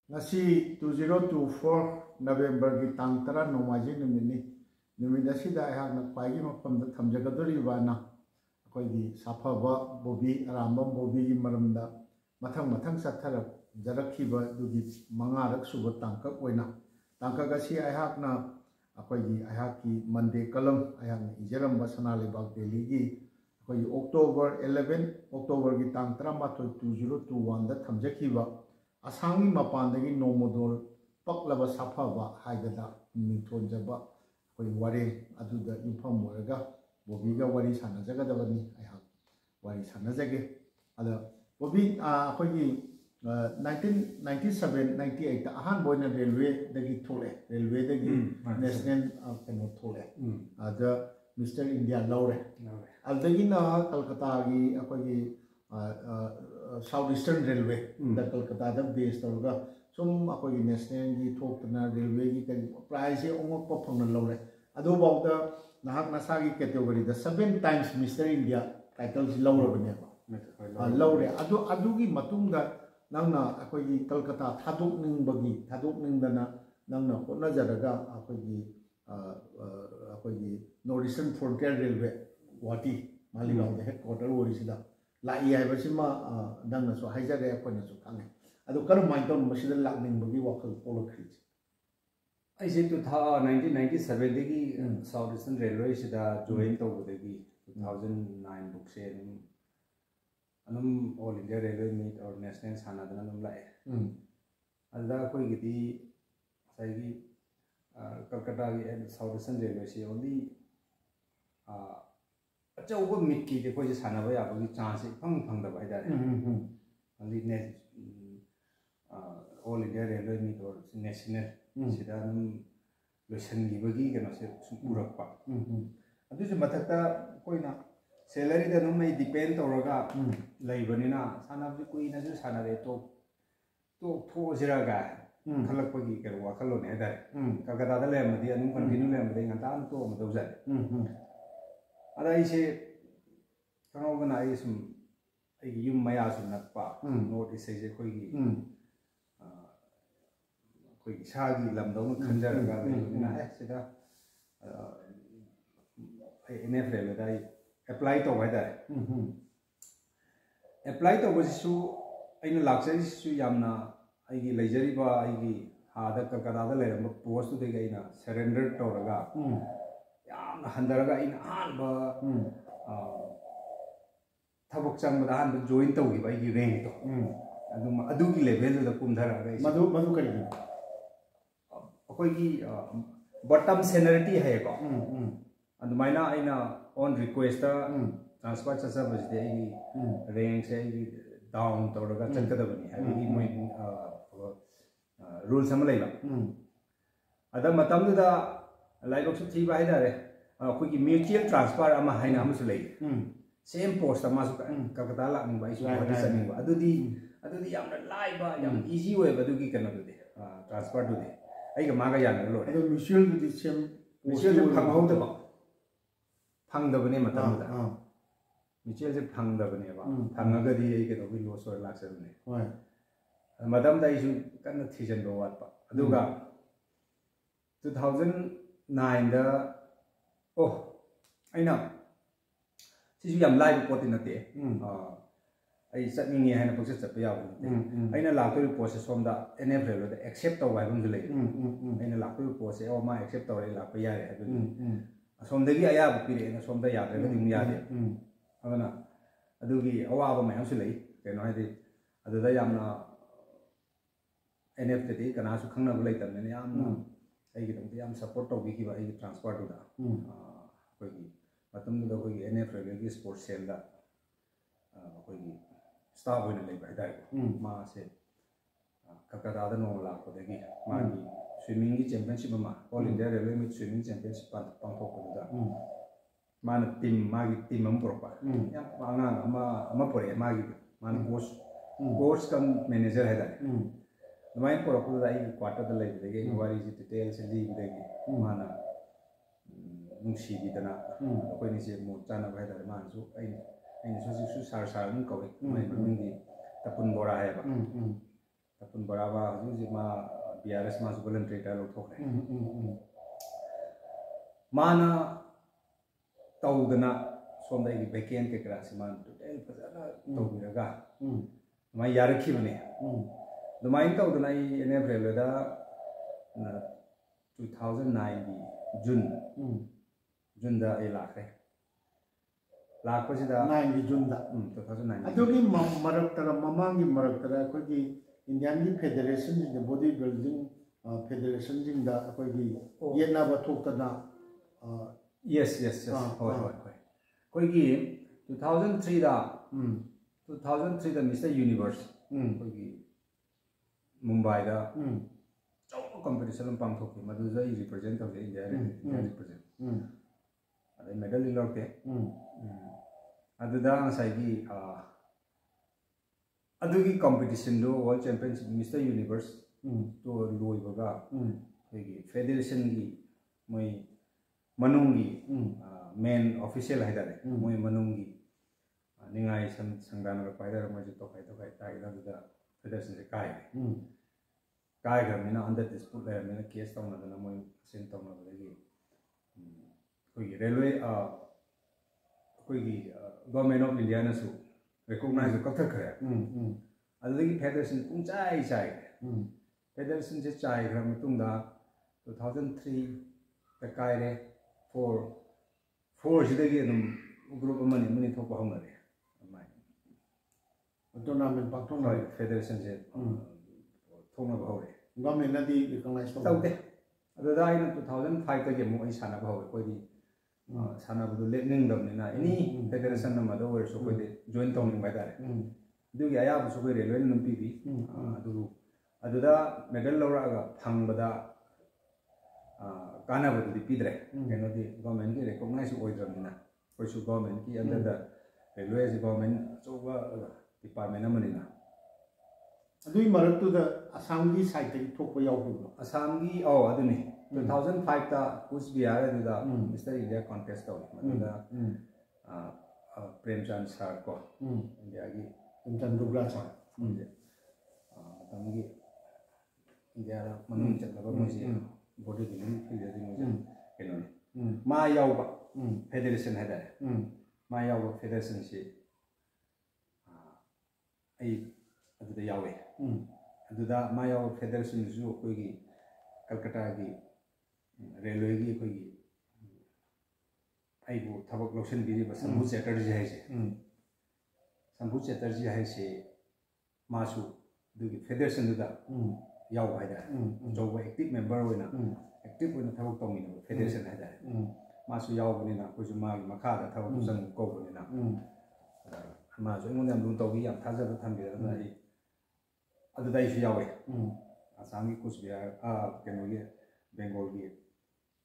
Ngasi 2024 November ki tang tara nomaji numini numida sida ayhak na kwagi mafam da thamjagadori bana akoi gi safaba bobi arambam bobi gi maramda mathang sathara jarakhiba dugi mangarak suba tangkak oina tangkak asi ayhak na akoi gi ayhak ki Monday kalam ayhak na ijaram basana lebak Delhi gi akoi October 11 October ki tang tara mathoi 2021 da thamjakhiba Asangi mapandagi nomodol paklaba safaba haigada mithonjaba koi ware aduda infam moraga bobiga wari sanajagadabani ayha wari sanajage ada bobi akogi 1997 98 ta ahan boina railway dagi thole railway dagi national kano thole ada Mr. India lawre aldagi na Kolkata gi akogi South Eastern Railway da Kolkata da base tawga sum akoi national gi thokna railway gi kan price ongok pa phangna lawre adu bawda nahak nasa gi category da 7 times Mr. India title ji lawre bane lawre adu gi matungda nangna akoi gi Kolkata thadok ning dana nangna hotna jaraga akoi gi North Eastern Frontier Railway Guwahati Maligaon headquarter orisida lai hai basima dang na so haija ga ko na so khang adu kar mai ton masida lakning bagi wakal polo khri ai se 1997 degi South Eastern Railway sida join to degi 2009 book se anum All India Railway meet or national sana dana num lai ada koi gidi sai gi Kolkata gi South Eastern Railway se only achauba mitki de koi sanaba ya bagi chance phangda bai da only net All India Railway meet or national sida num losan gi bagi kana se surak pa adu se mathakta koi na salary da num mai depend toraga lai banina sanab koi na ju sanare to tho jiraga khalak pagi ka wakalo ne da Kolkata da le madi anum continue le madi ngata to ma dawja ada ise kano gana isum yum maya sum nakpa North East ise koi gi sagi lam dong khanjar ga na sida NF le da apply to ba da apply to ba su aina laksai su yamna ai gi lejari ba ai gi ha da Kolkata da le ma post de ga ina surrender to raga handaraga in hanba thabok changba han join tawgi bai gi rank to adu gi level da kumdhara ga madu kari akoi gi bottom seniority hai ko adu maina aina on request ta transfer chasa bajde gi rank se gi down tawraga chankada bani hai gi moi rules am leiba ada matam da laibok su thi bai da re अखोगी mutual transfer अमा हाइना अमसु लई same post अमा सु Calcutta लाकनि by सु बडी सनिबा अदुदी यामना लाइबा याम easy way बदुगी कनो दुदे transfer दुदे आइगा मागा यान लो रे म्यूचुअल दुदि सेम म्यूचुअल फंगहौदबा फंगदबने मतमदा म्यूचुअल से फंगदबने बा फंगगदी आइ कनो बि लॉस और लाक्सबने होय मदम दाइ सु कन्न थिजन दो वाटपा अदुगा 2009 दा Oh, aina sisu yam live report na te ai satningi haina pokse chapya yaw aina lakto report se somda NF relo da accept taw bai bum jule aina lakto report se o ma accept taw la pa yare adu somda gi aya bu pire na somda ya re dum ya de agana adu gi awa ba ma su lei ke no hadi adu da yam na NF te kana su khangna bu lei tam ne yam na ai gi dum yam support taw gi ba ai transfer to da कोई मतम the कोई NF railway sports cell दा कोई staff होने ले bye दाइ मा से कलकत्ता दा नो ला को देगी मा की स्विमिंग की चैंपियनशिप मा ऑल इंडिया रेलवे में स्विमिंग चैंपियनशिप पांथोक को दा मा न टीम हम प्रोपा या आंगा अमा परे मा की मा न कोच कम मैनेजर है दा माइन प्रोपा दा ई क्वार्टर दा ले देगी वारी जी डिटेल से ली देगी मा न नुसी बिदना कोई निसे मो चाना भाई दारे मानसु ai su sar sar nu kawai mai mingi tapun bora hai ba Tapun Baraba hujung ma BRS ma voluntary ta lo thok re mana tawdana somda gi vacant ke kra siman total fazana tawbiraga ma yarakhi bane dumai tawdana I ene April da 2009 June da ai lakre sida 9 June da 2009 adogi maraktara mamangi maraktara ko gi Indian Federation the body building federation jing da ko gi yena ba thokta yes hoi ko gi 2003 da 2003 da Mr Universe ko gi Mumbai da chau competition pang thok madu ja represent of India represent ada medal lorte aduda ngasai gi adugi competition do world championship Mr Universe to loi baga gi federation gi moi manungi main official haidare moi manungi ningai sangdana ga paidara moi to kai tai da federation se kai gamina under dispute la mina case tawna da moi sen tawna da gi koi railway koi government of India na su recognize ka thakre adagi federation pung chai federation je chai gram tung da 2003 ta kai re 4 jidagi num group amani muni thok ba hongare mai tournament pak thong federation je thong na ba hore government na di recognize tawte adada ina 2005 ta ge mo ai sana ba hore koi di sana bu le ning dam ni na any federation na ma do wer so koi de join tong ning ba dare du gi aya bu so koi railway num pi bi aduda medal lora ga phang bada kana bu di pidre keno di government ki recognize oi dam ni na koi su government ki under the railway government so ba department amani na adui maraktu da Assam gi side ta thokpa yaw Assam gi aduni 2005 ta Kuch Bihar aduda Mr India contest taw aduda Premchand sir ko India gi Premchand Dugla sir tamgi India ra manung chatla mo si body building field de mo keno ma yaw ba federation hada ma yaw ba federation si ai aduda yawe aduda ma yaw federation su ko gi Calcutta gi railway gi ko gi ai bu thabak location bi ba Sambhu Chatterjee hai se Sambhu Chatterjee hai se masu du gi federation da yaw hai da jo ba active member hoina active hoina thabak tong ni federation hai da masu yaw bani na ko ju ma gi makha da thabak sang ko bani na ma jo ngon yam lu to gi yam thaja ba tham bi da ai adu dai shi yawe Assam gi Kuch Bihar keno gi Bengal gi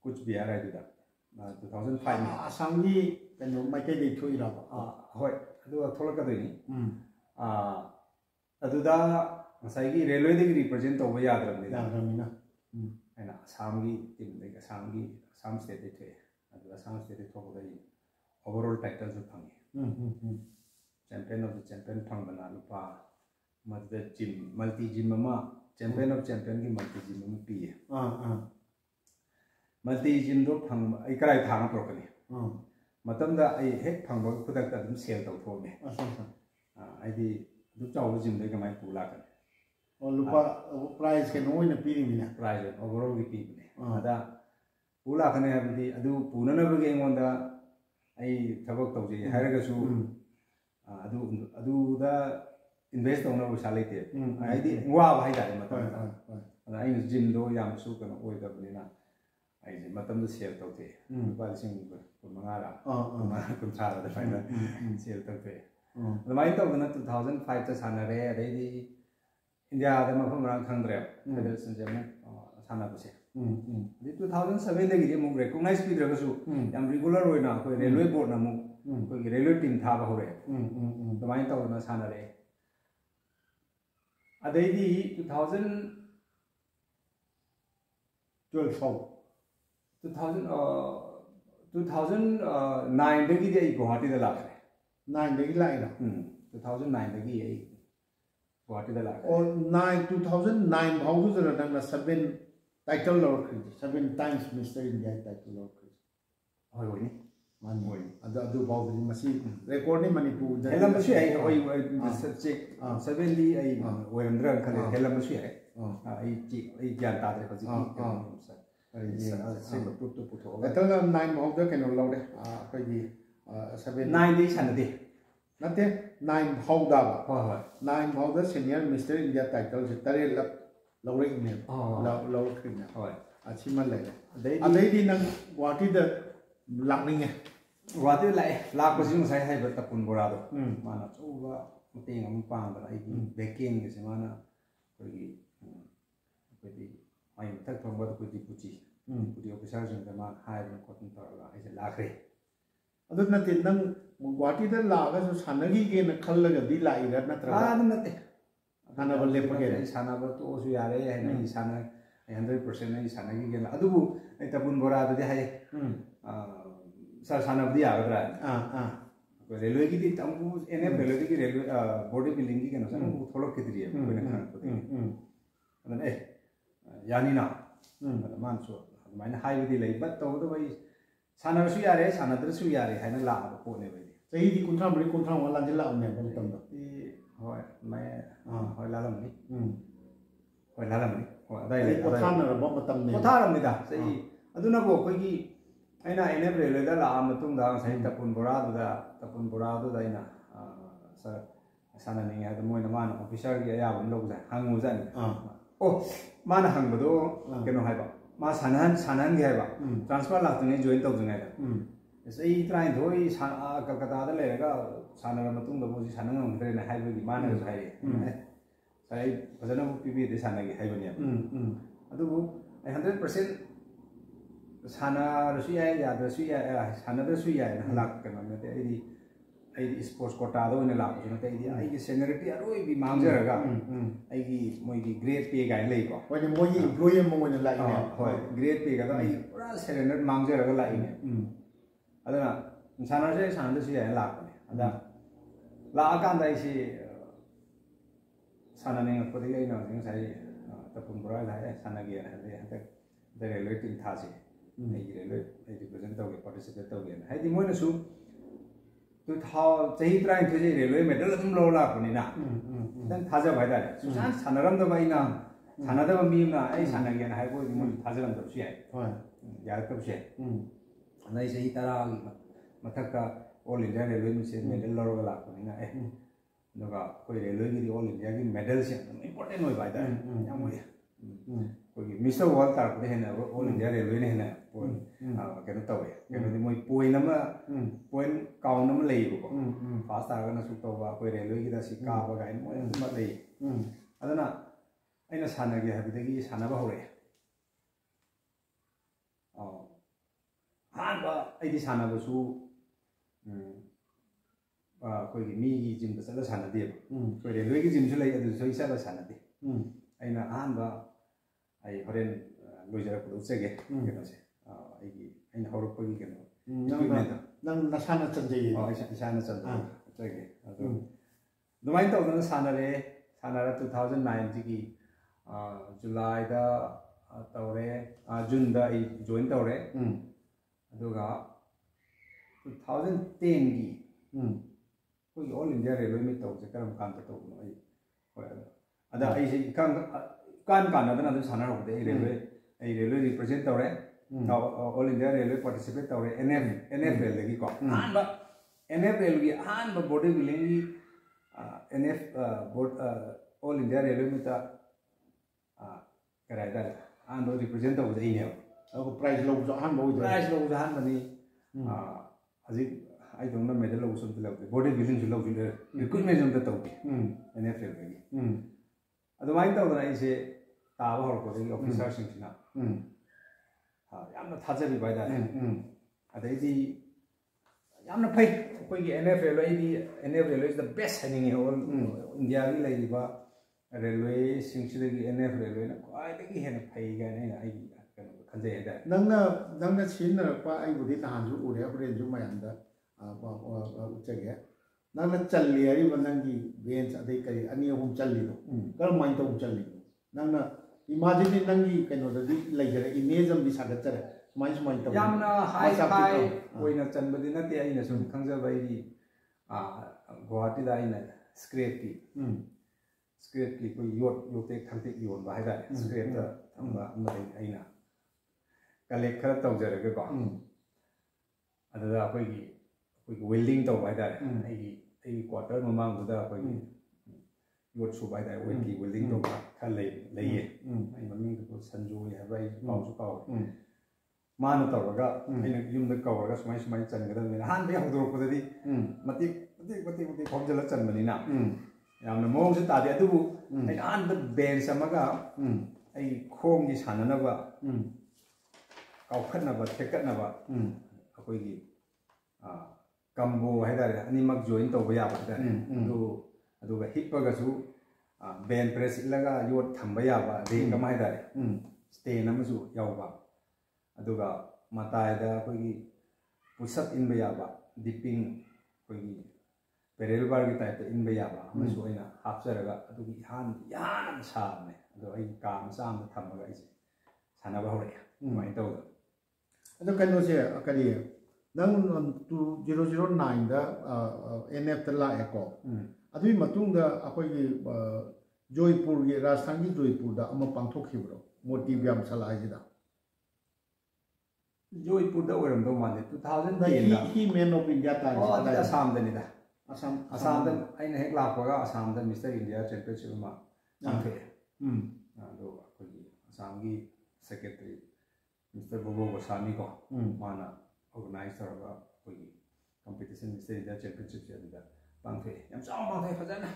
Kuch Bihar ai da 2005 Assam gi keno mai kai dei thui ra hoi adu thola ka dei ni adu da masai gi railway de represent to ba yadram ni na aina Assam gi team de Assam state de the adu Assam state de thok dai overall title ju phangi champion of the champion phang bana lupa madda gym multi gym ma champion of champion ki multi gym ma pi multi gym do phang ai karai thang prokani matam da ai hek phang ba khudak ta dum sell taw tho me ai di du chaw gym de ka mai pula kan lupa prize ke no ina pi ni na prize overall ki pi ne ada pula kan ya bi adu puna na ba ge ngon da ai thabak taw je hairaga su adu da invest on our salary I did wow I got and I was gym do yam su kan oi da bina ai je matam da share to te ba sing ko mangara ma kun cha da fa na share to te the mai to na 2005 ta sana re dai di India da ma pham rang khang dre federation je mo sana bu se di 2007 da gi mo recognize pi dra ga su yam regular oi na ko railway board na mo ko railway team tha ba hore the mai to na sana re Adai 2009 dagi dai Guwahati da lakre 9 dagi lai na 2009 dagi ai Guwahati la. Oh, 2009 how to the na 7 title lord 7 times Mr. India title lord. Hoi hoi ni. Man hoi. Adu bao ni masi record ni Manipur. Helam masi ai check 7 li ai Werandra khale helam masi ai. Ai gyan ta de khoji. Ai put to put ho. Title 9 how the can lord khoi di 7 9 li sanade. Nate 9 how da ba. Hoi hoi. 9 how the senior Mr. India title se tare la lawrek ne. Law khin. Hoi. Achima lai. Adai di nang Guwahati da lakning eh. Guwahati lai lak pa sing sai hai ba Tapun Bora do. Mana chuba muting am pang da ai baking se mana koi koi ai tak thong ba koi puchi. Puchi officer jing da ma hai ba ko tum ta la ai se lakre. Adu nate nang Guwahati da la ga so sanagi ge na khal ga di lai ra na tra. Adu nate. Sana ba le pa ge. Sana ba to su ya re hai na sana 100% ai sanagi ge la. Adu bu ai Tapun Bora da hai. Sana dia agak railway की तंबू एने railway की railway body building की क्या ना sana थोड़ा कितनी है कोई ना खान पड़ती है मतलब यानी ना मानसो मायने highway दी लई बट तो भाई sana रसु यारे sana तरसु यारे है ना लाभ पोने भाई सही दी कुंठा वाला जिला हमने बोल तंबू होय मैं होय लालम नहीं अदाई कुंठा ना रबो मतम नहीं दा सही अदुना वो कोई की aina NF railway da la matung da sai Tapun Bora da aina sana ning ha da moi na man officer gi ya bum lo ja hangu ja ni oh mana hang bado keno hai ba ma sanan gi hai ba transfer la tu ne join tau jang hai da sai trai thoi Kolkata da le ga sana la matung da mo ji sana ngam tre na hai ba gi mana ga hai sai bajana pp de sana gi hai ba ni adu 100% sana rasuya ya rasuya sana rasuya na lak kana me ai sports quota do ne lak na te ai gi seniority aroi bi mangja ga ai gi moi gi grade pay ga lei ko wani moi employee mo ne lai ne hoi grade pay ga da ai pura senior mangja ga lai ne adana sana rasuya lak ne ada la kan dai si sana ne ko de ai na sing sai Tapun Bora la sana gi na de railway team tha si ai represent tau ge participate tau ge hai di moi na su tu thao chahi trai thu je railway medal dum lo la pani na dan thaja bhai da su san sanaram da bai na sanada ba mi na ai sanag ge na hai ko di moi thaja ram da su ai ya ka se anai chahi tara gi mathak ka all India railway mi se medal lo ga la pani na no ga koi railway gi all India gi medal se important noi bai da ya moi कोई mister world तार को है ना all India railway ने है ना point क्या तो है क्या तो मोई पॉइंट काउंट नंबर ले ही को फास्ट आगे ना सुट होगा कोई रेलवे की दासी काब का इन मोई नंबर ले अदर ना ऐना साना के है बिते की साना बाहर है हाँ बा ऐदी साना बसु कोई की मी की जिम बस अदर साना दे कोई रेलवे की जिम से ले अदर सोई सा बस साना दे ऐना हाँ बा ai horen loijara ko usege keno se ai gi ai horo ko gi keno nang nasana chanje ai sana chanje usege ado dumai to na sana ra 2009 gi July da tawre June da ai join tawre aduga 2010 gi ko all India railway mi taw se karam kan ta to ai ada ai se kan na dan sana ro de railway represent tawre all India railway participate tawre NF railway gi ko an ba NF railway gi an ba body building gi NF board all India railway mi ta karai da an do represent taw de ne ko prize lo jo han bo prize lo jo han bani aji ai dong na medal lo sum de body building lo ju recruitment jam ta taw NF railway gi adumai taw na ise तावा हर को देखिए officer सिंचना याम ना थाजे भी bye दाने अदे दी याम ना phi कोई की NF railway is the best heading in all India की लाइक बा railway सिंचना की NF railway ना कोई देखिए है ना फाइ का नहीं आई खंजे है दा नंगना छीन ना पा आई बुद्धि ताहां जो उड़े अपने जो मैं अंदर उच्च गया nang na challi ari banang gi bench adai kari ani hum challi do kar main to challi nang na imagine nang gi kaino da di laigara image am di sagat chare mai mai to yamna high high oina chanbadi na te aina sum khangja bai di Guwahati da aina scrape ki ko yot te khangte yon ba haida scrape da thamba amai aina collect khara tawjare ga ko adada koi welding to bai da ai quarter mamang da koi yot su bai da ki welding to kha lei ai maming ko sanjo ya bai pau su pau mana tawraga aina yum da kawraga sumai chan ga da me han be hawdor ko di mati khomjala chan bani na yamna mong se ta de adu ai an da bench amaga ai khong gi sanana ba kau khatna ba thekatna ba akoi gi combo haidare animak join to ba ba da adu ga hippa ga su band press ilaga yot thamba ya ba de ga mai dare stay na su yaw ba adu ga matai da koi gi push up in ba ya ba dipping koi gi parallel bar gi type in ba ya ba ma su ina hapsara ga adu gi yan sa ne adu ai ka ma sa ma thamba ga ise sana ba hore mai to adu kaino se akari nang 2009 da NF ta la eko adui matung da akoi gi Joypur gi Rajasthan gi Joypur da ama pangthok khibro motive yam sala ji da Joypur da oram do mane 2010 da he man of India ta da Assam da ni da Assam da aina hek la ko ga Assam da Mr India championship ma angke do akoi gi Assam gi secretary Mr Bobo Goswami ko mana organize taraga koi competition Mr India championship je da pangthe yam chang pangthe fajana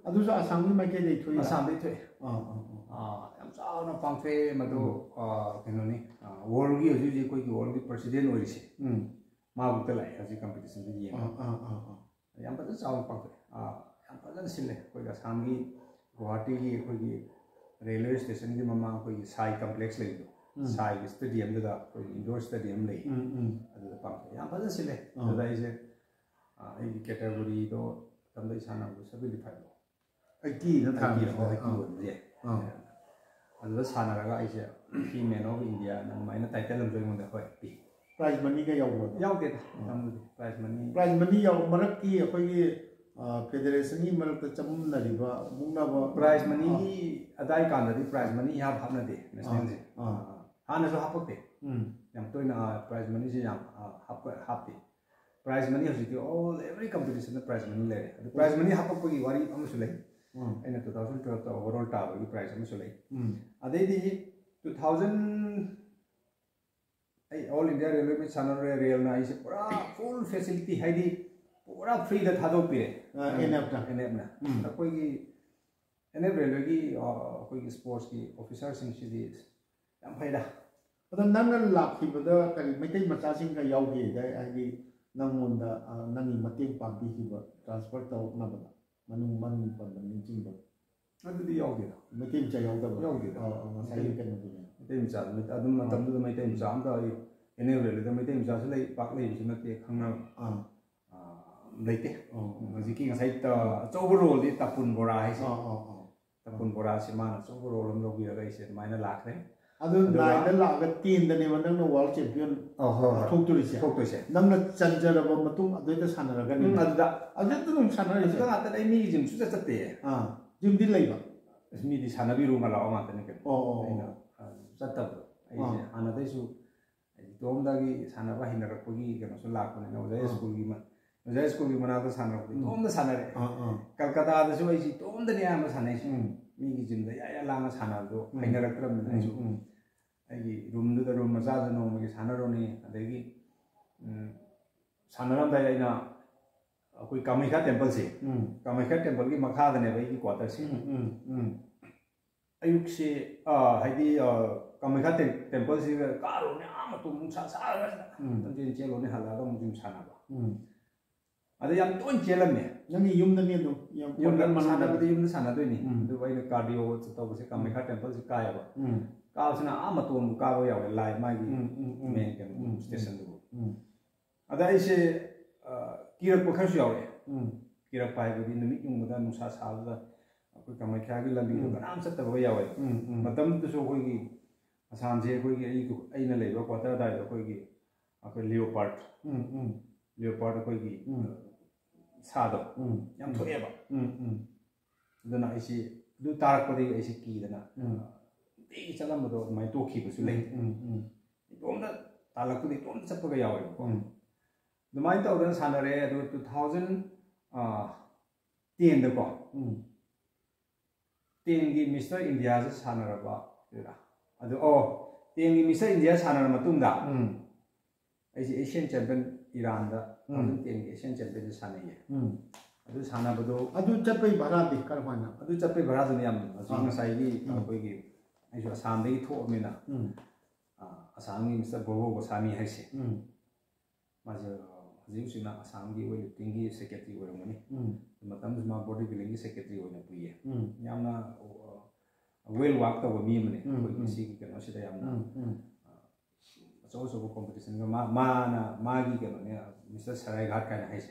adu sa Assam ni mai ke dei thui Assam dei thui yam chang na pangthe madu keno ni world gi hoji koi gi world gi president oi se ma bu ta lai hoji competition ji yam pa chang pangthe yam pa jan sile koi ga Assam gi Guwahati gi koi gi railway station gi mama koi gi sai complex lai Sai stadium da koi indoor stadium lei adu da pang yam pa sile da ise ai category do tam dai sana bu 75 lo ai ki na tha ki ho ai ki won je adu da sana ra ise female of India na mai na title lam joi mon da hoi pi prize money ga yaw bo yaw de tam prize money yaw marak ki koi gi federation ni marak ta cham na ri ba mung na ba prize money gi adai kan da prize money ha bhap na de national je hana so hapok de yam toina prize money je yam hap de prize money hosi ki all every competition the prize money le the prize money hapok ko gi wari am so le ena 2012 ta overall ta gi prize am so le adai di 2000 ai all India railway me channel rail na is pura full facility hai di pura free da thado pe NF na koi gi NF railway gi koi gi sports gi officer sing si di yam phaida ado nang lak hi bada kari maitai macha sing ga yaw gi da ai nang mon da nang i mateng pa bi hi ba transfer ta na ba manung man pa ban jing ba adu di yaw gi maitai cha yaw da yaw gi sai ni kan ni maitai macha adum matam du maitai macha am da ene rele da maitai macha sai pak lei bi na te khangna leite hojiki ngasai ta chobro di tapun bora hai tapun bora si mana chobro lam lo bi ga ise maina lakre adu nai da la ga tin da ne nang na world champion thok tu ri se nang na chanjara ba matung adu ta sanara ga ni adu da tu nung sanara ri ga ta dai mi jim su cha te jim di lai ba mi di sana bi ru ma la ma ta ne ke aina cha ta ai ana dai su dom da gi sana ba hin ra ko gi ga no su la ko ne no dai school gi ma dai school gi mana ta sana ko dom da sana re Kolkata da su ai si dom da ne ma sana si mi gi jim da ya la ma sana do hin ra kram ne su ai room da room ma za no ma gi sana ro ni adai gi sana ram da ai na koi Kamakhya temple se Kamakhya temple gi makha da ne bai gi quarter si ayuk se haidi Kamakhya temple si ka ro ne ama tu mung sa ga tam jin che lo ne hala ga mung jim sana ba ada yang ton chelam ne nang yum da ne do yum da sana ba yum da sana do ni do bai cardio to ba se Kamakhya temple si ka ya ba ka sina ama tu mu ka ba ya lai mai gi main station do ada ise kirak ko khasu yaw ꯀꯤꯔꯛ ꯄꯥꯏꯕꯗꯤ ꯅꯨꯃꯤꯠ ꯌꯨꯡꯕꯗ ꯅꯨꯡꯁꯥ ꯁꯥꯕꯗ ꯑꯩꯈꯣꯏ ꯀꯥꯃꯥꯈ꯭ꯌꯥꯒꯤ ꯂꯝꯕꯤꯗꯣ ꯀꯅꯥꯝ ꯆꯠꯇꯕ ꯌꯥꯎꯋꯦ ꯃꯇꯝꯗꯨꯁꯨ ꯑꯩꯈꯣꯏꯒꯤ ꯑꯁꯥꯝꯁꯦ ꯑꯩꯈꯣꯏꯒꯤ ꯑꯩꯅ ꯂꯩꯕ ꯀ꯭ꯋꯥꯇꯔ ꯑꯗꯥꯏꯗ ꯑꯩꯈꯣꯏ ꯂꯤꯌꯣꯄꯥꯔꯠ ꯑꯩꯈꯣꯏꯒꯤ ꯁꯥꯗꯣ ꯌꯥꯝ ꯊꯣꯛꯑꯦꯕ ꯑꯗꯨꯅ ꯑꯩꯁꯤ ꯑꯗꯨ ꯇꯥꯔꯛꯄꯗꯒꯤ ꯑꯩꯁꯤ ꯀꯤꯗꯅ ꯅꯨꯡꯇꯤꯒꯤ ꯆꯠꯂꯝꯕꯗꯣ ꯑꯗꯨꯃꯥꯏꯅ ꯇꯣꯛꯈꯤꯕꯁꯨ ꯂꯩ ꯏꯇꯣꯝꯗ ꯇꯥꯜꯂꯛꯄꯗ ꯏꯇꯣꯝꯗ ꯆꯠꯄꯒ ꯌꯥꯎꯋꯦꯕꯀꯣ ꯑꯗꯨꯃꯥꯏꯅ ꯇꯧꯗꯅ ꯁꯥꯟꯅꯔꯛꯑꯦ ꯑꯗꯨ 2010 ꯗꯀꯣ 10ꯒꯤ ꯃꯤꯁꯇꯔ ꯏꯟꯗꯤꯌꯥꯁꯦ ꯁꯥꯟꯅꯔꯕ ꯑꯗꯨ 10ꯒꯤ ꯃꯤꯁꯇꯔ ꯏꯟꯗꯤꯌꯥ ꯁꯥꯟꯅꯔ ꯃꯇꯨꯡꯗ ꯑꯩꯁꯦ ꯑꯦꯁꯤꯌꯥꯟ ꯆꯦꯝꯄꯤꯌꯟ ꯏꯔꯥꯟꯗ 2010ꯒꯤ ꯑꯦꯁꯤꯌꯟ ꯆꯦꯝꯄꯤꯌꯟꯁꯦ ꯁꯥꯟꯅꯩꯌꯦ ꯑꯗꯨ ꯁꯥꯟꯅꯕꯗꯣ ꯑꯗꯨ ꯆꯠꯄꯩ ꯚꯔꯥꯗꯤ ꯀꯔꯝꯍꯥꯏꯅ ꯑꯗꯨ ꯆꯠꯄꯩ ꯚꯔꯥꯗꯨꯅ ꯌꯥꯝ ꯍꯧꯖꯤꯛ ꯉꯁꯥꯏꯒꯤ ꯑꯩꯈꯣꯏꯒꯤ ꯑꯩꯁꯨ ꯑꯁꯥꯝꯗꯒꯤ ꯊꯣꯛꯑꯕꯅꯤꯅ ꯑꯁꯥꯝꯒꯤ ꯃꯤꯁꯇꯔ ꯕꯣꯕꯣ ꯒꯣꯁꯥꯃꯤ ꯍꯥꯏꯁꯦ ꯃꯥꯁꯦ ꯍꯧꯖꯤꯛꯅ ꯑꯁꯥꯝꯒꯤ ꯋꯦꯠ ꯂꯤꯐꯇꯤꯡꯒꯤ ꯁꯦꯀ꯭ꯔꯦꯇꯔꯤ ꯑꯣꯏꯔꯝꯒꯅꯤ ꯃꯇꯝꯗꯨꯁꯨ ꯃꯥ ꯕꯣꯗꯤ ꯕꯤꯜꯗꯤꯡꯒꯤ ꯁꯦꯀ꯭ꯔꯦꯇꯔꯤ ꯑꯣꯏꯅ ꯄꯨꯏꯌꯦ ꯌꯥꯝꯅ ꯋꯦꯜ ꯋꯥꯛ ꯇꯧꯕ ꯃꯤ ꯑꯃꯅꯤ ꯑꯩꯈꯣꯏꯒꯤ ꯁꯤꯒꯤ ꯀꯩꯅꯣꯁꯤꯗ ꯌꯥꯝꯅ ꯑꯆꯧ ꯑꯆꯧꯕ ꯀꯣꯝꯄꯤꯇꯤꯁꯟꯒ ꯃꯥꯒꯤ ꯀꯩꯅꯣꯅꯦ ꯃꯤꯁꯇꯔ ꯁꯔꯥꯏꯘꯥꯠ ꯀꯥꯏꯅ ꯍꯥꯏꯁꯦ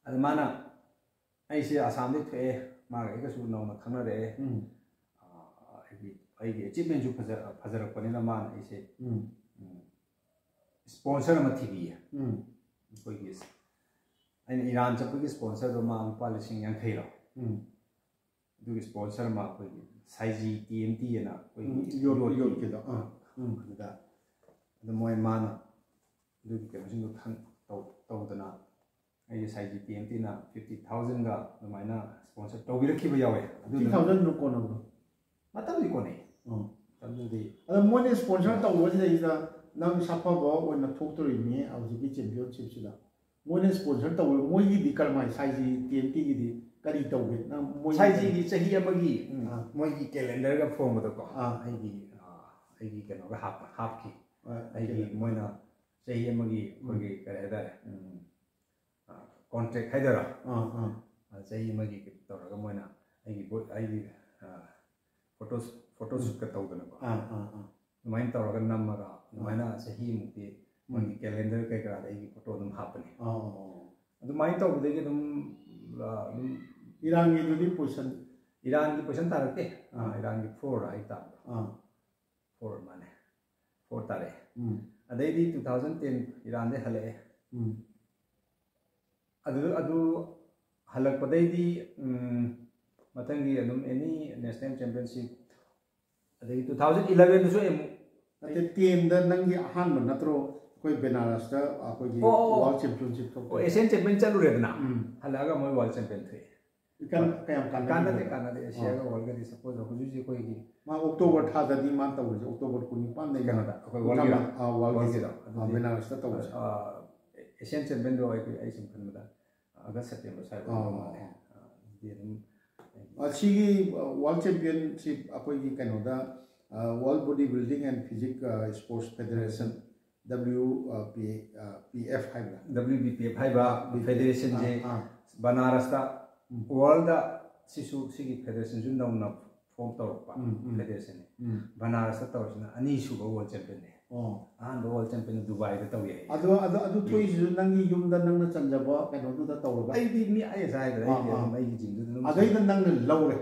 ꯑꯗ ꯃꯥꯅ ꯑꯩꯁꯦ ꯑꯁꯥꯝꯗꯒꯤ ꯊꯣꯛꯑꯦ ꯃꯥꯒ ꯑꯩꯒꯁꯨ ꯅꯧꯅ ꯈꯪꯅꯔꯛꯑꯦ ꯑꯩꯒꯤ ꯑꯦꯆꯤꯞꯃꯦꯟꯁꯨ ꯐꯖꯔꯛꯄꯅꯤꯅ ꯃꯥꯅ ꯑꯩꯁꯦ स्पॉन्सर अमा थीबिये कोई अने ईरान चपगी स्पॉन्सर दो मा लुपा 50,000 रो दुगी स्पॉन्सर मा कोई साइजी टीएमटी ना कोई योट के दो अदा अद मोय माना दुगी केमसिंग दो खंग तौदना आई साइजी टीएमटी ना 50,000 गा नमाइना स्पॉन्सर तौबिरखिबा यावे 50,000 नो कोन मतम दि कोने तमदि अद मोने स्पॉन्सर तौबजे इदा नंग साफाबो ओइना थोक्तोरिनी आउजिकी चैंपियनशिप सिदा मोने स्पॉन्सर तौ मोइगी दि करमाय साइजी टीएमटी गी दि करी तौगे ना मोइ साइजी गी चही अमगी मोइगी कैलेंडर गा फॉर्म दो को आइगी केनो गा हाफ की आइगी मोइना चही अमगी कोगी करेदा कॉन्ट्रैक्ट हैदरा चही अमगी तौरगा मोइना आइगी फोटोशूट का तौदना को नुमाइन तौरगा नमगा नुमाइना सही मुक्ति मोगी कैलेंडर कई करा देगी फोटो दम हापने नुमाइन तौबदेगी दम ईरान की दुदी पोजीशन तारते ईरान की 4 आई ता 4 माने 4 तारे अदेदी 2010 ईरान दे हले अदु हलक पदैदी मतंगी अदुम एनी नेशनल चैंपियनशिप अदेदी 2011 दुसो एमु अते टीम द नंगी अहान मन नत्रो कोई बेनारस दा कोई वर्ल्ड चैंपियनशिप तो एशियन चैंपियन चलु रेदना हलागा मोय वर्ल्ड चैंपियन थे काना दे एशिया का वर्ल्ड का सपोज हुजु जी कोई की मा अक्टोबर था ददी मा तौ अक्टोबर 19 ने कनाडा कोई वर्ल्ड दा बेनारस दा तौ एशियन चैंपियन दो आई सिम खनदा अगस्त सितंबर साइड माने असिगी वर्ल्ड चैंपियनशिप अकोई की कनोदा world body building and physique sports federation WPF हाइबा WBPF हाइबा फेडरेशन जे बनारस दा वर्ल्ड दा सिसु सिगी फेडरेशन जु नौना फॉर्म तौरपा फेडरेशन बनारस दा तौरसना अनि सुबा वर्ल्ड चैंपियन ने वर्ल्ड चैंपियन दुबई दा तौये अदो थोई जु नंगी युमदा नंगना चंजबा कनो दुदा तौरगा आई दी मी आई साइड आई जिम दु अदै दा नंगना लौरे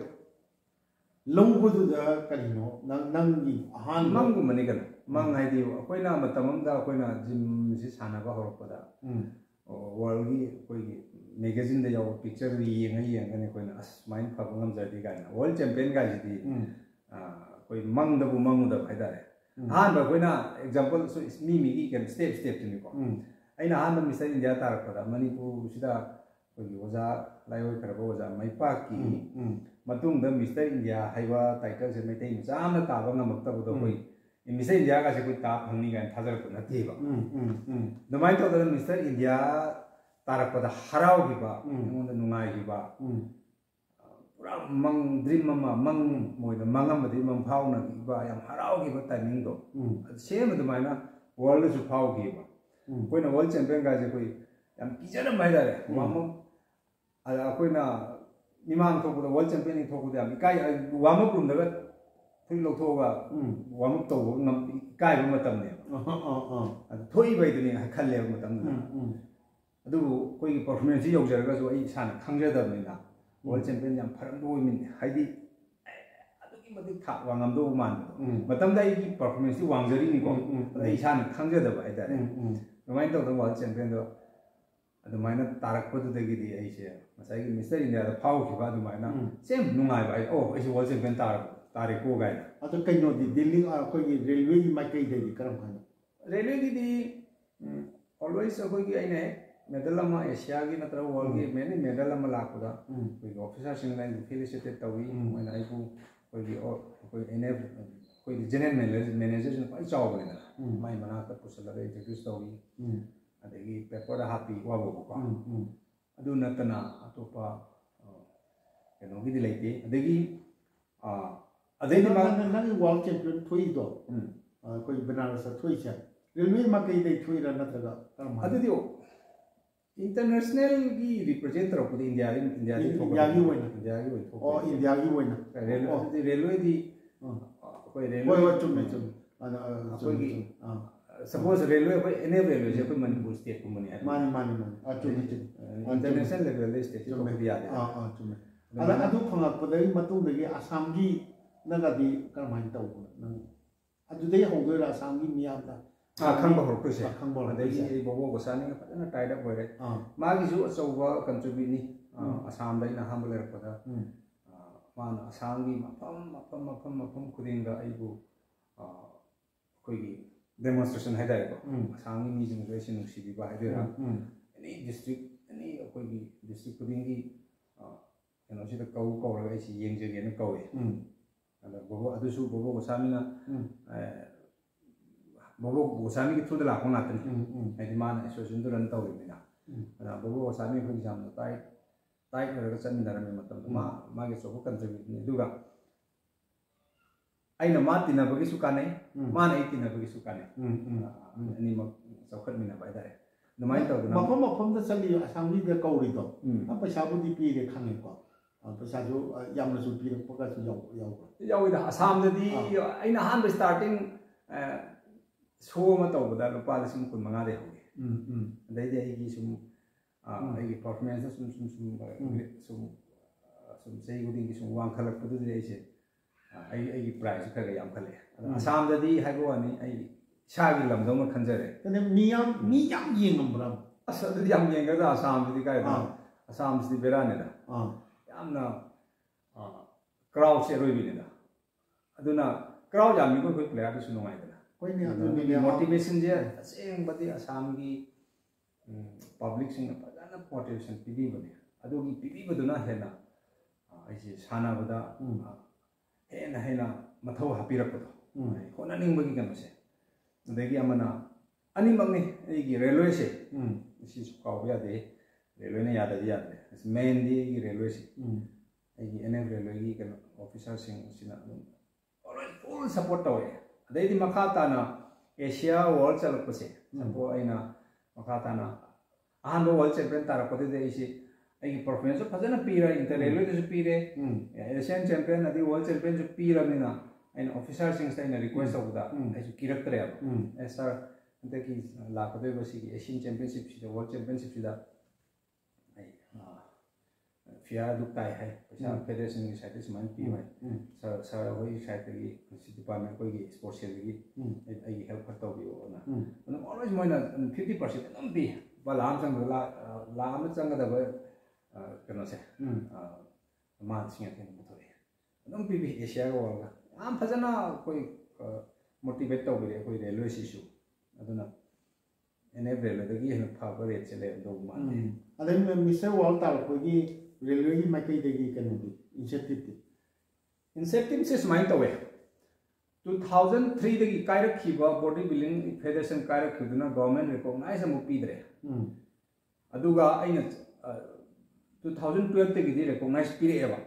लौबदुदा करिनो नंगी अहान मंगु मने कन मंग हाइदी अखोइना मतममदा अखोइना जिम सि सानाबा हरपदा वर्ल्ड की कोई मैगजीन दे याव पिक्चर येंगने अखोइना अस माइन फब ngam गाइना वर्ल्ड चैंपियन गाइदी कोई मंगदबु मंगुदा फाइदारे हान बखोइना एग्जांपल सो मी की कैन स्टेप तुनिको अइना हान मिस्टर इंडिया तारपदा मणिपुर सिदा कोई ओजा लाइव खरबो ओजा माइपा की मतुंग द मिस्टर इंडिया हाइवा टाइटल से मैते जामना ताबा ngam कोई मिस्टर इंडिया का से कोई ताप हंगनी गान थाजर को नथेबा दमाइ तो द मिस्टर इंडिया तारपदा हराव गिबा नमोन नुंगाइ गिबा पूरा मंग ड्रीम ममा मंग मोइद मंगम बदि मंग फाउना गिबा याम हराव गिबा टाइमिंग दो सेम दमाइना वर्ल्ड सु फाउ गिबा कोइना वर्ल्ड चैंपियन का जे कोई याम किजन माइदारे वामो अकोइना निमांग थोकुदा वर्ल्ड चैंपियन थोकुदा याम इकाई वामो रुमदगा थोइ लौथोगा वामो तौबो नम इकाई मतमने थोइ बैदनी खल्ले मतम ꯑꯗꯨꯕꯨ ꯑꯩꯈꯣꯏꯒꯤ ꯄꯔꯐꯣꯔꯃꯦꯟꯁꯁꯤ ꯌꯧꯖꯔꯒꯁꯨ ꯑꯩ ꯏꯁꯥꯅ ꯈꯪꯖꯗꯕꯅꯤꯅ ꯋꯥꯔꯜ ꯆꯦꯝꯄꯤꯌꯟ ꯌꯥꯝ ꯐꯔꯝꯗꯧꯕ ꯃꯤꯅꯤ ꯍꯥꯏꯗꯤ ꯑꯗꯨꯛꯀꯤ ꯃꯇꯤꯛ ꯊꯥꯛ ꯋꯥꯡꯉꯝꯗꯧꯕ ꯃꯥꯟꯕꯗꯣ ꯃꯇꯝꯗ ꯑꯩꯒꯤ ꯄꯔꯐꯣꯔꯃꯦꯟꯁꯇꯤ ꯋꯥꯡꯖꯔꯤꯅꯤꯀꯣ ꯑꯗ ꯑꯩ ꯏꯁꯥꯅ ꯈꯪꯖꯗꯕ ꯍꯥꯏꯇꯥꯔꯦ ꯑꯗꯨꯃꯥꯏꯅ ꯇꯧꯗꯅ ꯋꯥꯔꯜ ꯆꯦꯝꯄꯤꯌꯟꯗꯣ ꯑꯗꯨꯃꯥꯏꯅ ꯇꯥꯔꯛꯄꯗꯨꯗꯒꯤꯗꯤ ꯑꯩꯁꯦ ꯉꯁꯥꯏꯒꯤ ꯃꯤꯁꯇꯔ ꯏꯟꯗꯤꯌꯥꯗ ꯐꯥꯎꯈꯤꯕ ꯑꯗꯨꯃꯥꯏꯅ ꯁꯦꯝ ꯅꯨꯡꯉꯥꯏꯕ ꯑꯩ ꯑꯩꯁꯦ ꯋꯥꯔꯜ ꯆꯦꯝꯄꯤꯌꯟ ꯇꯥꯔꯦꯀꯣ ꯒꯥꯏꯅ ꯑꯗꯣ ꯀꯩꯅꯣꯗꯤ ꯗꯤꯜꯂꯤ ꯑꯩꯈꯣꯏꯒꯤ ꯔꯦꯜꯋꯦꯒꯤ ꯃꯥꯏꯀꯩꯗꯗꯤ ꯀꯔꯝ ꯀꯥꯟꯗ ꯔꯦꯜꯋꯦꯒꯤꯗꯤ ꯑꯣꯜꯋꯦꯁ ꯑꯩꯈꯣꯏꯒꯤ ꯑꯩꯅ ꯍꯦꯛ ꯃꯦꯗꯜ ꯑꯃ ꯑꯦꯁꯤꯌꯥꯒꯤ ꯅꯠꯇ꯭ꯔꯒ ꯋꯥꯔꯜꯒꯤ ꯃꯦꯅꯤ ꯃꯦꯗꯜ ꯑꯃ ꯂꯥꯛꯄꯗ ꯑꯩꯈꯣꯏꯒꯤ ꯑꯣꯐꯤꯁꯥꯔꯁꯤꯡꯅ ꯑꯩꯕꯨ ꯐꯦꯂꯤꯁꯤꯇꯦꯠ ꯇꯧꯏ ꯃꯣꯏꯅ ꯑꯩꯕꯨ ꯑꯩꯈꯣꯏ ꯑꯩꯈꯣꯏꯒꯤ ꯖꯦꯅꯔꯦꯜ ꯃꯦꯅꯦꯖꯔꯁꯤꯅ ꯈ꯭ꯋꯥꯏ ꯆꯥꯎꯕꯅꯤꯅ ꯃꯥꯏ ꯃꯅꯥꯛꯇ ꯄꯨꯁꯤꯜꯂꯒ ꯏꯟꯇ꯭ꯔꯣꯗ꯭ꯌꯨꯁ ꯇꯧꯏ ꯑꯗꯒꯤ ꯄꯦꯄꯔꯗ ꯍꯥꯞꯄꯤ ꯋꯥꯕꯀꯣ ꯑꯗꯨ ꯅꯠꯇꯅ ꯑꯇꯣꯞꯄ ꯀꯩꯅꯣꯒꯤꯗꯤ ꯂꯩꯇꯦ ꯑꯗꯒꯤ ꯑꯗꯩꯗꯤ ꯅꯪꯒꯤ ꯋꯥꯔꯜ ꯆꯦꯝꯄꯤꯌꯟ ꯊꯣꯛꯏꯗꯣ ꯑꯩꯈꯣꯏ ꯕꯦꯅꯥꯔꯁꯇ ꯊꯣꯛꯏꯁꯦ ꯔꯦꯜꯋꯦ ꯃꯥꯏꯀꯩꯗꯩ ꯊꯣꯛꯏꯔꯥ ꯅꯠꯇ꯭ꯔꯒ ꯀꯔꯝ ꯑꯗꯨꯗꯤ internationalꯒꯤ represent ꯇꯧꯔꯛꯄꯗꯤ ꯏꯟꯗꯤꯌꯥꯒꯤ ꯑꯣꯏꯅ ꯑꯣ ꯏꯟꯗꯤꯌꯥꯒꯤ ꯑꯣꯏꯅ ꯔꯦꯜꯋꯦꯗꯤ ꯑꯩꯈꯣꯏ ꯍꯣꯏ ꯍꯣꯏ ꯆꯨꯝꯃꯦ ꯆꯨꯝꯃꯦ ꯑꯩꯈꯣꯏꯒꯤ ꯁꯄꯣꯁ ꯔꯦꯜꯋꯦ ꯑꯩꯈꯣꯏ ꯑꯦꯟ ꯔꯦꯜꯋꯦꯁꯦ ꯑꯩꯈꯣꯏ ꯃꯅꯤꯄꯨꯔ ꯁ꯭ꯇꯦꯠꯀꯨꯝꯕꯅꯤ ꯃꯥꯅꯤ ꯃꯥꯅꯤ ꯃꯥꯅꯤ ꯆꯨꯝꯃꯦ ꯆꯨꯝꯃꯦ ꯏꯟꯇꯔꯅꯦꯁꯅꯦꯜ ꯂꯦꯚꯦꯜꯗ ꯁ꯭ꯇꯦꯠꯁꯤ ꯇꯧꯕꯗꯤ ꯌꯥꯗꯦ ꯆꯨꯝꯃꯦ ꯑꯗꯨ ꯐꯪꯉꯛꯄꯗꯒꯤ ꯃꯇꯨꯡꯗꯒꯤ ꯑꯁꯥꯝꯒꯤ ꯅꯪꯒꯗꯤ ꯀꯔꯝꯍꯥꯏꯅ ꯇꯧꯕ ꯅꯪ ꯑꯗꯨꯗꯩ ꯍꯧꯗꯣꯏꯔꯥ ꯑꯁꯥꯝꯒꯤ ꯃꯤꯌꯥꯝꯗ ꯈꯪꯕ ꯍꯧꯔꯛꯇꯣꯏꯁꯦ ꯑꯗꯒꯤ ꯑꯩ ꯕꯣꯕꯣ ꯒꯣꯁꯥꯅꯤꯒ ꯐꯖꯅ ꯇꯥꯏꯠ ꯑꯞ ꯑꯣꯏꯔꯦ ꯃꯥꯒꯤꯁꯨ ꯑꯆꯧꯕ ꯀꯟꯇ꯭ꯔꯤꯕ꯭ꯌꯨꯠꯅꯤ ꯑꯁꯥꯝꯗ ꯑꯩꯅ ꯑꯍꯥꯟꯕ ꯂꯩꯔꯛꯄꯗ ꯃꯥꯅ ꯑꯁꯥꯝꯒꯤ ꯃꯐꯝ ꯈꯨꯗꯤꯡꯗ ꯑꯩꯕꯨ ꯑꯩꯈꯣꯏꯒꯤ ꯗꯦꯃꯣꯟꯁꯇ꯭ꯔꯦꯁꯟ ꯍꯥꯏꯇꯥꯔꯦꯀꯣ ꯑꯁꯥꯝꯒꯤ ꯃꯤꯁꯤꯡꯁꯨ ꯑꯩꯁꯦ ꯅꯨꯡꯁꯤꯕꯤꯕ ꯍꯥꯏꯗꯣꯏꯔꯥ ꯑꯦꯅꯤ ꯗꯤꯁꯇ꯭ꯔꯤꯛ ꯑꯦꯅꯤ ꯑꯩꯈꯣꯏꯒꯤ ꯗꯤꯁꯇ꯭ꯔꯤꯛ ꯈꯨꯗꯤꯡꯒꯤ ꯀꯩꯅꯣꯁꯤꯗ ꯀꯧꯔꯒ ꯑꯩꯁꯤ ꯌꯦꯡꯖꯒꯦꯅ ꯀꯧꯋꯦ ꯑꯗ ꯑꯗꯨꯁꯨ ꯕꯣꯕꯣ ꯒꯣꯁꯥꯃꯤꯅ ꯕꯣꯕꯣ ꯒꯣꯁꯥꯃꯤꯒꯤ ꯊ꯭ꯔꯨꯗ ꯂꯥꯛꯄ ꯉꯥꯛꯇꯅꯤ ꯍꯥꯏꯗꯤ ꯃꯥꯅ ꯑꯦꯁꯣꯁꯤꯌꯦꯁꯟꯗꯨ ꯔꯟ ꯇꯧꯔꯤꯕꯅꯤꯅ ꯑꯗ ꯕꯣꯕꯣ ꯒꯣꯁꯥꯃꯤ ꯑꯩꯈꯣꯏꯒꯤ ꯌꯥꯝꯅ ꯇꯥꯏꯠ ꯑꯣꯏꯔꯒ ꯆꯠꯃꯤꯟꯅꯔꯝꯃꯤ ꯃꯇꯝꯗ ꯃꯥꯒꯤ ꯑꯆꯧꯕ ꯀꯟꯇ꯭ꯔꯤꯕ꯭ꯌꯨꯠꯅꯤ ꯑꯗꯨꯒ ꯑꯩꯅ ꯃꯥ ꯇꯤꯟꯅꯕꯒꯤꯁꯨ ꯀꯥꯟꯅꯩ ꯃꯥꯅ ꯑꯩ ꯇꯤꯟꯅꯕꯒꯤꯁꯨ ꯀꯥꯟꯅꯩ ꯑꯅꯤꯃꯛ ꯆꯥꯎꯈꯠꯃꯤꯟꯅꯕ ꯍꯥꯏꯇꯥꯔꯦ ꯑꯗꯨꯃꯥꯏꯅ ꯇꯧꯗꯅ ꯃꯐꯝꯗ ꯆꯠꯂꯤ ꯑꯁꯥꯝꯒꯤꯗ ꯀꯧꯔꯤꯗꯣ ꯄꯩꯁꯥꯕꯨꯗꯤ ꯄꯤꯔꯦ ꯈꯪꯉꯦꯀꯣ ꯄꯩꯁꯥꯁꯨ ꯌꯥꯝꯅꯁꯨ ꯄꯤꯔꯛꯄꯒꯁꯨ ꯌꯥꯎꯕ꯭ꯔꯥ ꯌꯥꯎꯋꯤꯗ ꯑꯁꯥꯝꯗꯗꯤ ꯑꯩꯅ ꯑꯍꯥꯟꯕ ꯁ꯭ꯇꯥꯔꯇꯤꯡ ꯁꯣ ꯑꯃ ꯇꯧꯕꯗ ꯂꯨꯄꯥ 15,000 ꯍꯧꯏ ꯑꯗꯩꯗꯤ ꯑꯩꯒꯤ ꯁꯨꯝ ꯑꯩꯒꯤ ꯄꯔꯐꯣꯔꯃꯦꯟꯁꯇ ꯁꯨꯝ ꯆꯍꯤ ꯈꯨꯗꯤꯡꯒꯤ ꯁꯨꯝ ꯋꯥꯡꯈꯠꯂꯛꯄꯗꯨꯗꯤ ꯑꯩꯁꯦ ꯑꯩꯒꯤ ꯄ꯭ꯔꯥꯏꯁꯁꯨ ꯈꯔ ꯌꯥꯝꯈꯠꯂꯛꯑꯦ ꯑꯗꯣ ꯑꯁꯥꯝꯗꯗꯤ ꯍꯥꯏꯕ ꯋꯥꯅꯤ ꯑꯩ ꯏꯁꯥꯒꯤ ꯂꯝꯗꯧꯅ ꯈꯟꯖꯔꯦ ꯃꯤ ꯌꯥꯝ ꯌꯦꯡꯉꯝꯕ꯭ꯔꯥ ꯑꯁ ꯑꯗꯨꯗꯤ ꯌꯥꯝ ꯌꯦꯡꯒꯗ꯭ꯔꯥ ꯑꯁꯥꯝꯗꯗꯤ ꯀꯥꯏꯗ ꯑꯁꯥꯝꯁꯤꯗꯤ ꯕꯦꯔꯥꯅꯤꯗ ꯌꯥꯝꯅ ꯀ꯭ꯔꯥꯎꯗꯁꯦ ꯑꯔꯣꯏꯕꯤꯅꯤꯗ ꯑꯗꯨꯅ ꯀ꯭ꯔꯥꯎꯗ ꯌꯥꯝꯃꯤꯕ ꯑꯩꯈꯣꯏ ꯄ꯭ꯂꯦꯌꯥꯔꯗꯨꯁꯨ ꯅꯨꯡꯉꯥꯏꯗꯅ ꯃꯣꯇꯤꯚꯦꯁꯟꯁꯦ ꯑꯁꯦꯡꯕꯗꯤ ꯑꯁꯥꯝꯒꯤ ꯄꯕ꯭ꯂꯤꯛꯁꯤꯡꯅ ꯐꯖꯅ ꯃꯣꯇꯤꯚꯦꯁꯟ ꯄꯤꯕꯤꯕꯅꯦ ꯑꯗꯨꯒꯤ ꯄꯤꯕꯤꯕꯗꯨꯅ ꯍꯦꯟꯅ ꯑꯩꯁꯦ ꯁꯥꯟꯅꯕꯗ ꯍꯦꯟꯅ ꯃꯊꯧ ꯍꯥꯞꯄꯤꯔꯛꯄꯗꯣ ꯍꯣꯠꯅꯅꯤꯡꯕꯒꯤ ꯀꯩꯅꯣꯁꯦ ꯑꯗꯒꯤ ꯑꯃꯅ ꯑꯅꯤꯃꯛꯅꯤ ꯑꯩꯒꯤ ꯔꯦꯜꯋꯦꯁꯦ ꯁꯤꯁꯨ ꯀꯥꯎꯕ ꯌꯥꯗꯦ ꯔꯦꯜꯋꯦꯅ ꯌꯥꯗ꯭ꯔꯗꯤ ꯌꯥꯗ꯭ꯔꯦ ꯃꯦꯟꯗꯤ ꯑꯩꯒꯤ ꯔꯦꯜꯋꯦꯁꯦ ꯑꯩꯒꯤ ꯔꯦꯜꯋꯦꯒꯤ ꯀꯩꯅꯣ ꯑꯣꯐꯤꯁꯥꯔꯁꯤꯡ ꯑꯁꯤꯅ ꯑꯗꯨꯝ ꯐꯨꯜ ꯁꯞꯄꯣꯔꯠ ꯇꯧꯋꯦ ꯑꯗꯩꯗꯤ ꯃꯈꯥ ꯇꯥꯅ ꯑꯦꯁꯤꯌꯥ ꯋꯥꯔꯜ ꯆꯠꯂꯛꯄꯁꯦ ꯁꯄꯣꯁ ꯑꯩꯅ ꯃꯈꯥ ꯇꯥꯅ ꯑꯍꯥꯟꯕ ꯋꯥꯔꯜ ꯆꯦꯝꯄꯤꯌꯟ ꯇꯥꯔꯛꯄꯗꯨꯗꯤ ꯑꯩꯁꯦ ꯑꯩꯒꯤ ꯄꯔꯐꯣꯔꯃꯦꯟꯁꯁꯨ ꯐꯖꯅ ꯄꯤꯔꯦ ꯏꯟꯇꯔ ꯔꯦꯜꯋꯦꯗꯁꯨ ꯄꯤꯔꯦ ꯑꯦꯁꯤꯌꯥꯟ ꯆꯦꯝꯄꯤꯌꯟ ꯑꯗꯩ ꯋꯥꯔꯜ ꯆꯦꯝꯄꯤꯌꯟꯁꯨ ꯄꯤꯔꯕꯅꯤꯅ ꯑꯩꯅ ꯑꯣꯐꯤꯁꯥꯔꯁꯤꯡꯁꯤꯗ ꯑꯩꯅ ꯔꯤꯀ꯭ꯋꯦꯁ ꯇꯧꯕꯗ ꯑꯩꯁꯨ ꯀꯤꯔꯛꯇ꯭ꯔꯦꯕ ꯁꯥꯔ ꯍꯟꯗꯛꯀꯤ ꯂꯥꯛꯀꯗꯧꯔꯤꯕ ꯁꯤꯒꯤ ꯑꯦꯁꯤꯌꯟ ꯆꯦꯝꯄꯤꯌꯟꯁꯤꯞꯁꯤꯗ ꯋꯥꯔꯜ ꯆꯦꯝꯄꯤꯌꯟꯁꯤꯞꯁꯤꯗ ꯑꯩ ꯐꯤꯌꯥꯔ ꯑꯗꯨ ꯇꯥꯏ ꯍꯥꯏ ꯄꯩꯁꯥ ꯐꯦꯗरेशनꯒꯤ ꯁꯥꯏꯠꯇ ꯁꯨꯃꯥꯏꯅ ꯄꯤꯌꯨ ꯍꯥꯏ ꯁꯥꯔ ꯑꯩꯈꯣꯏꯒꯤ ꯁꯥꯏꯠꯇꯒꯤ ꯗꯤꯄꯥꯔꯠꯃꯦꯟ ꯑꯩꯈꯣꯏꯒꯤ ꯁ꯭ꯄꯣꯔꯠꯁ ꯁꯦꯜꯗꯒꯤ ꯑꯩꯒꯤ ꯍꯦꯜꯞ ꯈꯔ ꯇꯧꯕꯤꯌꯣꯅ ꯑꯗꯨꯝ ꯑꯣꯜꯋꯦꯖ ꯃꯣꯏꯅ 50% ꯑꯗꯨꯝ ꯄꯤ ꯂꯨꯄꯥ ꯂꯥꯈ ꯑꯃ ꯆꯪꯒꯗꯕ ꯀꯩꯅꯣꯁꯦ ꯃꯥꯅ 8,000 ꯄꯨꯊꯣꯛꯑꯦ ꯑꯗꯨꯝ ꯄꯤꯕꯤ ꯑꯦꯁꯤꯌꯥꯒ ꯋꯥꯔꯜꯒ ꯌꯥꯝ ꯐꯖꯅ ꯑꯩꯈꯣꯏ ꯃꯣꯇꯤꯚꯦꯠ ꯇꯧꯕꯤꯔꯦ ꯑꯩꯈꯣই ꯔꯦꯜꯋꯦꯁꯤꯁꯨ ꯑꯗꯨꯅ ꯔꯦꯜꯋꯦꯗꯒꯤ ꯍꯦꯟꯅ ꯐꯕ ꯔꯦꯠꯁꯦ ꯂꯩꯔꯝꯗꯧꯕ ꯃꯥꯜꯂꯦ ꯑꯗꯩ ꯃꯤꯁꯇꯔ ꯋꯥꯔꯜ ꯇꯥꯔꯛꯄꯒꯤ ꯔꯦꯜꯋꯦꯒꯤ ꯃꯥꯏꯀꯩꯗꯒꯤ ꯀꯩꯅꯣꯗꯤ ꯏꯟꯁꯦꯟꯇꯤꯞꯁꯦ ꯁꯨꯃꯥꯏꯅ ꯇꯧꯋꯦ 2003ꯗꯒꯤ ꯀꯥꯏꯔꯛꯈꯤꯕ ꯕꯣꯗꯤ ꯕꯤꯜꯗꯤꯡ ꯐꯦꯗरेशन ꯀꯥꯏꯔꯛꯈꯤꯕꯗꯨꯅ ꯒꯚꯔꯟꯃꯦꯟꯠ ꯔꯤꯀꯣꯒꯅꯥꯏꯖ ꯑꯃꯨꯛ ꯄꯤꯗ꯭ꯔꯦ ꯑꯗꯨꯒ ꯑꯩꯅ 2012ꯗꯒꯤꯗꯤ ꯔꯤꯀꯣꯒꯅꯥꯏꯖ ꯄꯤꯔꯛꯑꯦꯕ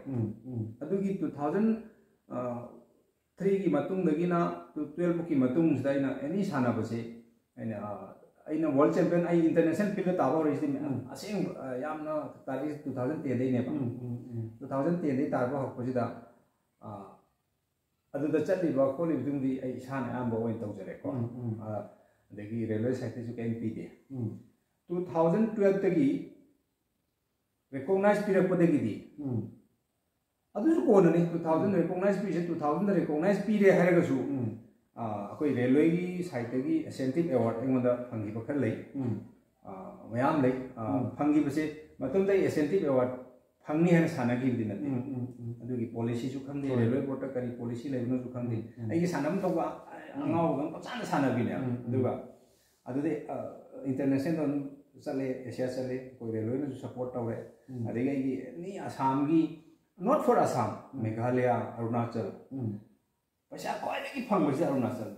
ꯑꯗꯨꯒꯤ 2003ꯒꯤ ꯃꯇꯨꯡꯗꯒꯤꯅ 12 ꯐꯥꯎꯒꯤ ꯃꯇꯨꯡꯁꯤꯗ ꯑꯩꯅ ꯑꯦꯅꯤ ꯁꯥꯟꯅꯕꯁꯦ ꯑꯩꯅ ꯋꯥꯔꯜ ꯆꯦꯝꯄꯤꯌꯟ ꯑꯩ ꯏꯟꯇꯔꯅꯦꯁꯅꯦꯜ ꯐꯤꯜꯗ ꯇꯥꯕ ꯍꯧꯔꯛꯏꯁꯤꯗꯤ ꯑꯁꯦꯡꯕ ꯌꯥꯝꯅ ꯇꯥꯔꯛꯏꯁꯤ 2010ꯗꯩꯅꯦꯕ 2010ꯗꯩ ꯇꯥꯔꯛꯄ ꯍꯧꯔꯛꯄꯁꯤꯗ ꯑꯗꯨꯗ ꯆꯠꯂꯤꯕ ꯈꯣꯠꯂꯤꯕꯗꯨꯝꯗꯤ ꯑꯩ ꯏꯁꯥꯅ ꯑꯌꯥꯝꯕ ꯑꯣꯏꯅ ꯇꯧꯖꯔꯦꯀꯣ ꯑꯗꯒꯤ ꯔꯦꯜꯋꯦ ꯁꯥꯏꯠꯇꯁꯨ ꯀꯩꯝ ꯄꯤꯗꯦ 2012 तगी recognize पिरकपदगी दी अदुसु कोननी 2000 recognize पिसे 2000 recognize पिरे हारगसु अखोई रेलवे की साइड की एसेंटिव अवार्ड एंगोंदा फंगी बखर लई मयाम लई फंगी बसे मतम दई एसेंटिव अवार्ड फंगनी है सानगी दिन नते अदुगी पॉलिसी सु खंदे रेलवे बोर्ड करी पॉलिसी लेबनो सु खंदे आइगी सानम तोबा अंगाव गन पचान सानबिने अदुगा अदुदे इंटरनेशनल चले एशिया चले कोई रेलवे ने सपोर्ट तौरे अदेगी नि असम की नॉट फॉर असम मेघालय अरुणाचल पैसा क्वाइदगी फंगबसे अरुणाचल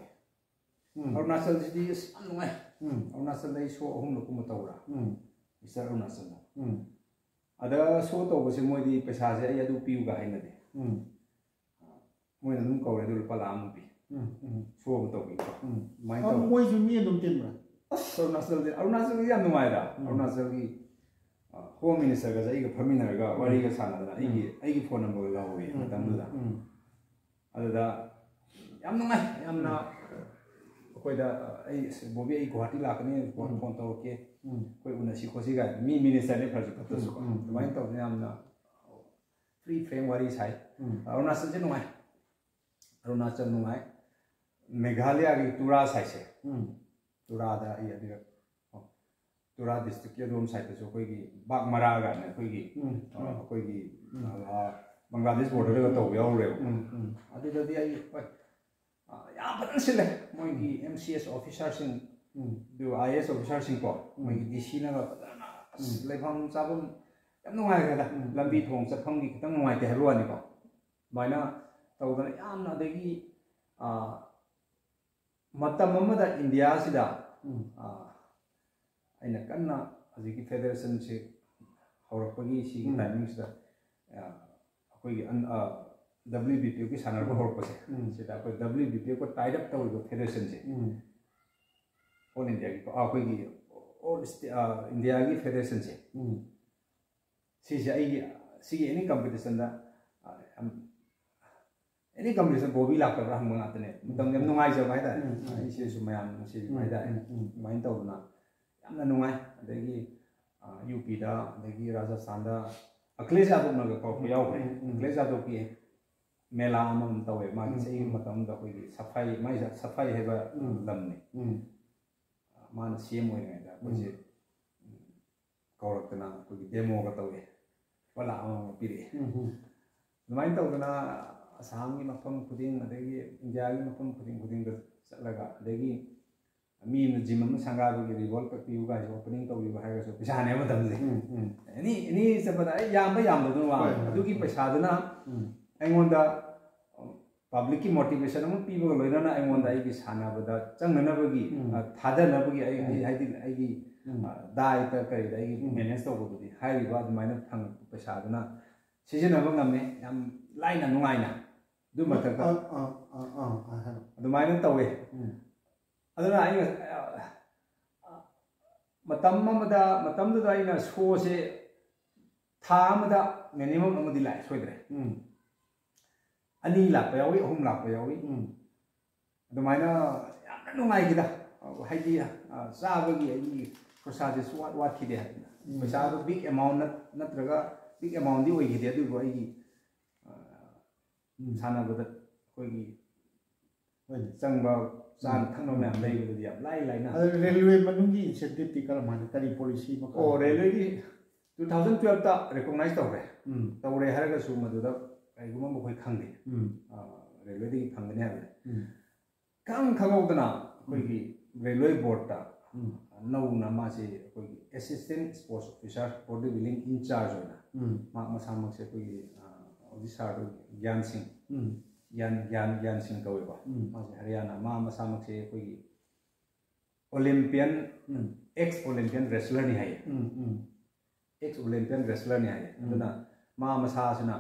अरुणाचल सिटी नुंगाय अरुणाचल दई शो अहुम लुकुम तौरा मिस्टर अरुणाचल अदा शो तौबसे मोदी पैसा से अदु पिउगा हाइनदे मोइना नुम कौरे दु लुपा लाम पि शो तौबि माइ तौ मोइ जु मी दुम तिनबा अरुणाचल याम नुमाइरा अरुणाचल की होम मिनिस्टर का जाइगा फमिनरगा वारीगा सानदना आइगी फोन नंबर लाउवे मतमदा अदुदा याम नुमाइ यामना कोइदा बोबी गुवाहाटी लाकनी फोन तौके कोई उनसी खोसीगा मी मिनिस्टर ने फरज फतसु दुमाइन तौ यामना फ्री फ्रेम वारी साइ अरुणाचल जे नुमाइ अरुणाचल नुमाइ मेघालय की तुरा साइसे तुरा दा तुरा डिस्ट्रिक्ट के रोम साइड से कोई की बागमरा का ने कोई की बांग्लादेश बॉर्डर का तो याव रे अदुदि आई या बदन सिले मोय की एमसीएस ऑफिसर सिंह दु आईएएस ऑफिसर सिंह को मोय की डीसी ना बदना लेफाम चाबम याम नुंगाय गदा लंबी थोंग चफम की खतंग नुंगाय ते हरवानी को माइना तौदना यामना देगी मतम अमदा इंडिया सिदा अइना कन्ना हजिकी फेडरेशन से हौरपगी सी टाइमिंग सिदा अखोई WBPO की सानर को हौरपसे सिदा अखोई WBPO को टाइड अप तौरिबो फेडरेशन से ऑल इंडिया की अखोई की ऑल इंडिया की फेडरेशन से सिसे आइगी सी एनी कंपटीशन दा एनी कंपटीशन बोबी लाकरा हम ngaतने मतम यम नुंगाइ जब हाइदा इसे सुमयाम से हाइदा माइन तौना यामना नुंगाइ अदगी यूपी दा अदगी राजस्थान दा अखिलेश यादव नग को यावरे अखिलेश यादव की मेला अमम तौवे मागी से मतम दा कोई सफाई माइ सफाई हेबा लमने मान सीएम होइनेदा कोइसे कौरतना कोई डेमो का तौवे वला पिरे दुमाइन तौना असम की मफम खुदिंग अदगी इंडिया की मफम खुदिंग चलगा अदगी मी जिम में संगाबगी रिवॉल्व का पियुगा ओपनिंग तौबिबा हायगसो पैसाने मतमजे एनी सबदा याम वा अदुगी पैसादना अइंगोंदा पब्लिक की मोटिवेशन अमु पिबो लोइना अइंगोंदा आइगी सानाबदा चंगनबगी थादनबगी आइगी दाय त करी आइगी manage तौबदुदी हाइरिबा अदुमाइना फंग पैसादना सिजनबा ngame yam laina nungaina du mataka adumaina tawe aduna ai matam da aina show se tha amada minimum amadi lai soidre ani lakpa yawi ahum lakpa yawi adumaina yamna nungai gida haidi sabagi ai prosade swat wat khide paisa do big amount natraga big amount di oi khide adu ai सानबद कोई चंगबा चान थंगनो ma'am लेबदि याम लाइना railway मनुंगी incentive ती कर मान करी policy म ओ railway की 2012 ता recognise तौरे हरगा सु मदुदा काइगुम बखोय खंगे रेलवे दी फंगने हाबे खंगौदना कोई की रेलवे बोर्ड ता नौना मासे कोई assistant sports officer body building incharge होना मा मसामक से कोई ऑफिसर ज्ञान सिंह कौवा मासे हरियाणा मा मसामक से कोई ओलंपियन एक्स ओलंपियन रेसलर नि हाय एक्स ओलंपियन रेसलर नि हाय अदुना मा मसासना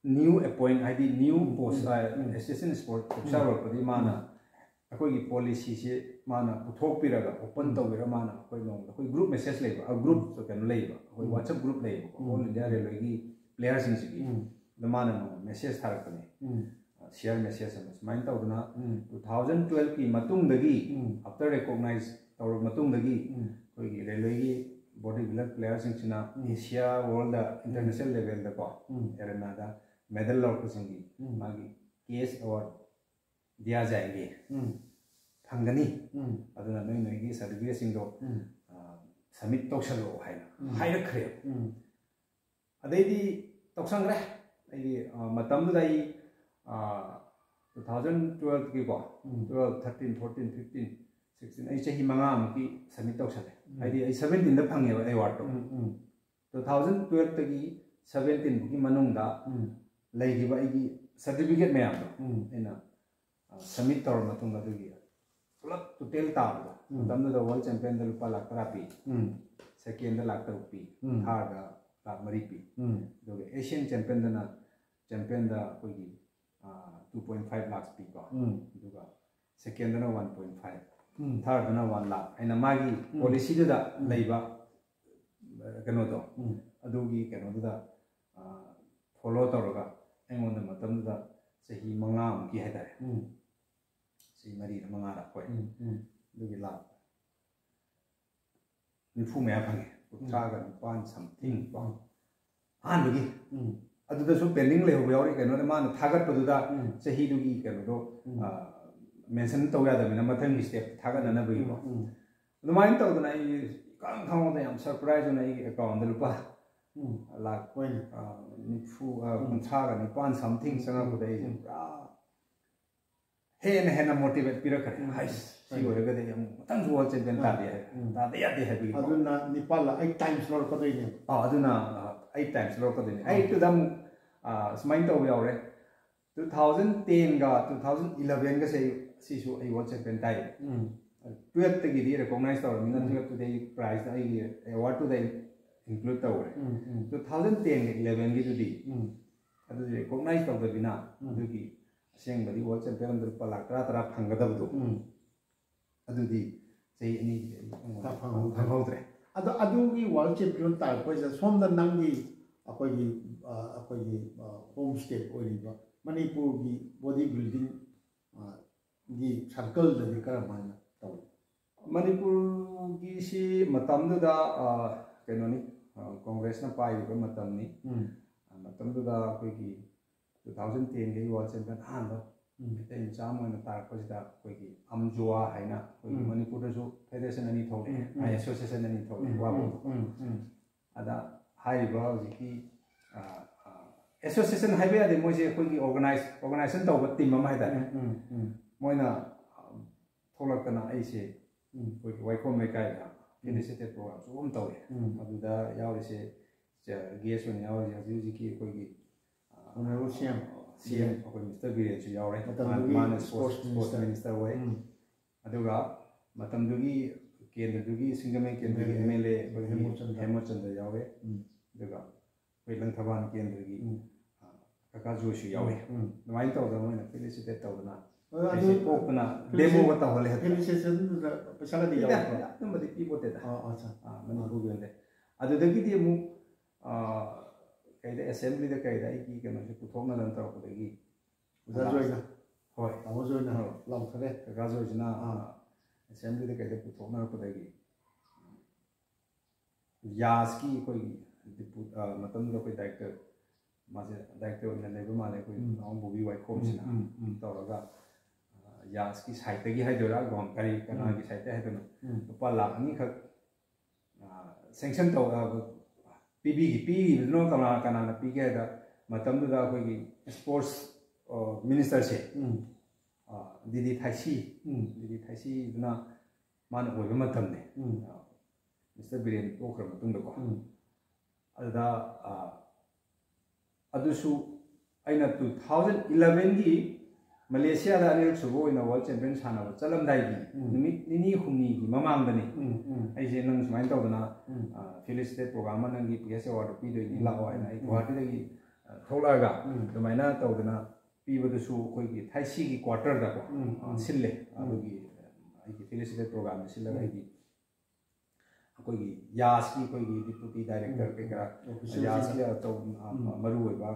न्यू अपॉइंट हाइदी new post assistant sport officer वर्कदी माना अखोई की पॉलिसी से माना पुथोक पिरगा ओपन तौबिरा माना अखोई नोंग अखोई ग्रुप मैसेज लेबा ग्रुप तो कैन लेबा अखोई व्हाट्सएप ग्रुप लेबा ऑल इंडिया रेलवे की प्लेयर्स सिंह की द माना मैसेज थारकने शेयर मैसेज माइन तौदना 2012 की मतुंग दगी आफ्टर रिकॉग्नाइज तौर मतुंगदगी कोई railway body builder player Singh Asia world international level दा को एरेना दा मेडल लौट सिंगी मागी केस अवार्ड दिया जाएंगे फंगनी अदुना नोई नोई सर्टिफिकेट सिंह दो सबमिट तौसलो हाइना खरे अदैदी तौसंग्रे आई मतम दai 2012 की को 12 13 14 15 16 आई चही मंगा की सबमिट तौसले आई 17 दा फंगे अवार्ड तो 2012 तकी 17 की मनुंगदा लेगिबा आई सर्टिफिकेट में आतो एना सबमिट तौर मतुंग अदुगी पुलप टोटल ताबो तमनो द वर्ल्ड चैंपियन द रुपा लाख 10 पी सेकंड द लाख 10 पी थर्ड द लाख 3 पी दो एशियन चैंपियन द कोई 2.5 लाख पी को दुगा सेकंड द 1.5 थर्ड द 1 लाख एना मागी पॉलिसी द लेबा कनो दो अदुगी कनो द फॉलो तौरगा एंगोन द मतम द सही मंगा की है तारे सही मरी मंगा रा कोई दुगी ला निफु में फंगे उठागा पान समथिंग को आन दुगी अदुदसु पेंडिंग ले हो यावरी कनो मान थागत पदुदा सही दुगी कनो दो मेंशन तो याद है मथंग स्टेप थागत नना बई को दुमाइन तो दना ई कांग थांग द याम सरप्राइज ना ई अकाउंट द लुपा लाख कोई निफु कुंथागा निपान समथिंग संगा को दे हेन मोटिवेट पिर करे हाइस सी ओरगा दे हम मतंग वर्ल्ड चैंपियन ता दे यादे है बी अदुना निपाल 8 टाइम्स लॉर्ड को देने अदुना 8 टाइम्स लॉर्ड को देने 8 टू दम स्माइन तो यावरे 2010 गा 2011 गा से सीसु आई वर्ल्ड चैंपियन ताई 12 तक दी रिकॉग्नाइज तो मिना 12 टू दे प्राइज आई अवार्ड टू दे इंक्लूड तो 2010 11 गी दी अदु रिकॉग्नाइज तो बिना अदुगी सेंग बदी वर्ल्ड चैंपियन द रुपा लाख 10 फंगदबदो अदुदी सही अनि फंगौद्रे अदुगी वर्ल्ड चैंपियन तार कोइ सोम द नंगी अकोई होम स्टेट ओरिबा मणिपुर की बॉडी बिल्डिंग की सर्कल दे करमाना तौ मणिपुर की सी मतमदुदा कैनोनी कांग्रेस ना पाइबा मतमनी मतमदुदा कोई की 2010 के वर्ल्ड चैंपियन हानो ते इंचाम में तारपसिदा कोई की अमजुआ हैना कोई मणिपुर जो फेडरेशन अनि थोले एसोसिएशन अनि थोले वाबो अदा हाइबा की एसोसिएशन हाइबे आदि मोजे कोई की ऑर्गेनाइजेशन तौब टीम अमा हैदा मोइना थोलकना ऐसे कोई वाइकोम में कायदा इनिशिएटिव प्रोग्राम सुम तौले अदुदा यावरिसे गेस ओन यावरि हजि की कोई की ऑनरेबल सीएम कोई मिस्टर बीरेन सु यावरे मान स्पोर्ट्स मिनिस्टर वे अदुगा मतमदुगी केंद्रदुगी सिंगमे केंद्रगी एमएलए हेमचंद्र यावे अदुगा कोई लंथबान केंद्रगी काका जोशी यावे नमाइन तौदा मोइना फेलिसिटेट तौदना अदु ओपना डेमो बता होले फेलिसिटेशन पैसा दी यावे नमदि पीपोते दा अच्छा मणिपुर गेले अदुदगी दी मु कई असेंबली दा कई की कनो से पुथोंना नंतर पदगी जाजोइना होय तामोजोइना लाउथरे गाजोइना असेंबली दा कई पुथोंना पदगी यास की कोई मतलब दा कोई डायरेक्टर मासे डायरेक्टर ओइना लेबो माले कोई नाउ बुबी वाइ खोमसिना तौरगा यास की साइट की हाइदोरा गोम करी कना की साइट हाइदोना रुपा लाख नि खक सैंक्शन तो पीबी नो कना कना पीगे दा मतम दुदा कोई की स्पोर्ट्स मिनिस्टर से दीदी थाइसी दुना मान ओइबे मतम ने मिस्टर बिरेन टोखर मतुंग दको अदा अदुसु अइना 2011 की मलेशिया दा अनिल सुबो इन वर्ल्ड चैंपियन साना चलमदाई की निमित निनी हुमनी की ममांग दने ऐसे नंग सुमाइन तौदना फेलिसिटेट प्रोग्राम नंगी पीएस अवार्ड पीदोइनी लाओ आइना आई गुवाहाटी दगी थोलागा दुमाइना तौदना पीबदसु कोई की थाइसी की क्वार्टर दा को सिल्ले अदुगी आई की फेलिसिटेट प्रोग्राम सिल्लगा आई की कोई की यास की कोई की डिप्टी डायरेक्टर के करा यास की तो मरु होइबा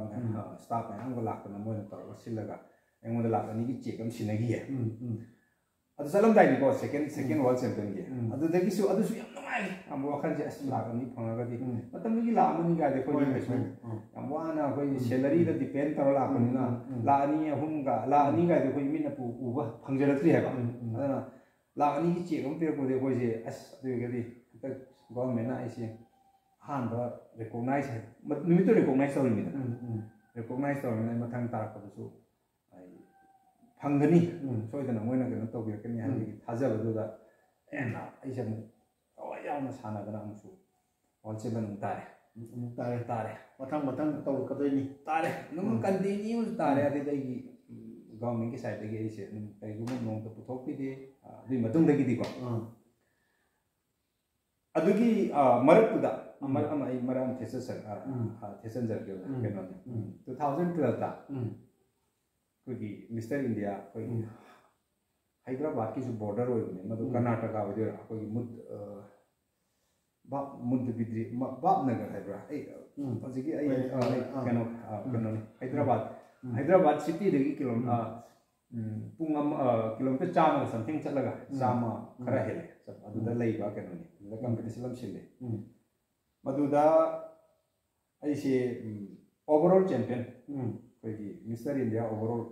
स्टाफ में हम को लाकना मोन तौर सिल्लगा एंगों लाकनी की चेक हम सिनगी है ಅದು ಚಲಂದಾಯ್ನಿಕೋ ಸೆಕೆಂಡ್ ವರ್ಲ್ಡ್ ಚಾಂಪಿಯನ್ಗೆ ಅದುದಗಿಸು ಅದುಸು ಯam nungai am wakhanse as lagani phangagadi matamgi laamani ga de koi kaisu yam wana koi salary da depend tar laakani na laani ahum ga laani ga de koi minna pu uba phangjalatri haba adana laani ki check am pe ko de koi je as adugadi government na ise han ba recognize numito recognize tawni recognize tawni mathang tarakadu फंगनी सोइदना मोइना कनो तोबिरकनी हानि थाजबदुदा एना आइसे अवायावना सानागना अमसु वालसेबन तारे मतंग तो कदोइनी तारे नम कंटिन्यू तारे अदि दैगी गवर्नमेंट की साइड दगी आइसे कैगुम नोंग तो पुथोकपिदे दुइ मतुंग दगी दिको अदुगी मरपुदा मरम थेसन जरके केनो 2012 ता कोई मिस्टर इंडिया कोई हैदराबाद की जो बॉर्डर हो गए मतलब कर्नाटका हो गया कोई मुद्द बिद्री बाप नगर हैदराबाद अजी की हैदराबाद सिटी देगी किलोमीटर चामा समथिंग चलगा चामा खरा हेले सब अदुदा लैबा केनोनी अदुदा कंपटीशन लम सिले मदुदा ऐसे ओवरऑल चैंपियन कोई मिस्टर इंडिया ओवरऑल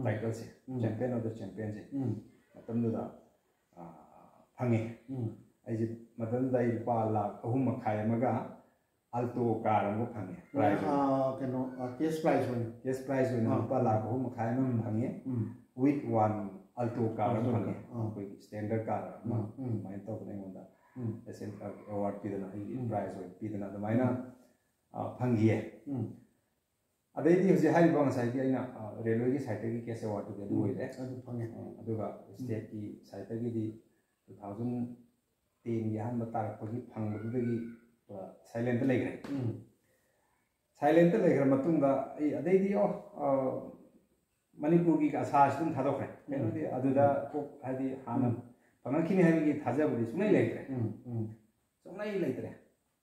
टाइटल से चैंपियन ऑफ द चैंपियन से मतमदुदा फंगे ऐसे मतमदा रुपा लाख अहुम मखाय मगा अल्टो कार अमु फंगे प्राइस केनो केस प्राइस होना रुपा लाख अहुम मखाय में fungi with one Alto car fungi कोई स्टैंडर्ड कार माइन तो नहीं होता ऐसे अवार्ड पीदना प्राइस हो पीदना तो माइना फंगिए अदेदी हजे हाइबा ngसाइदि आइना रेलवे की साइड की केस अवार्ड दे दुइ रे अदु फंगे अदुगा स्टेट की साइड की दी 2010 की हन बता पगी फंगबदुगी साइलेंट लेग्रे मतुंगा अदेदी मणिपुर की आसास तुम थादोखरे केनोदि अदुदा को हादि हाना फंगखिनि हाबि थाजबदि सुनै लेग्रे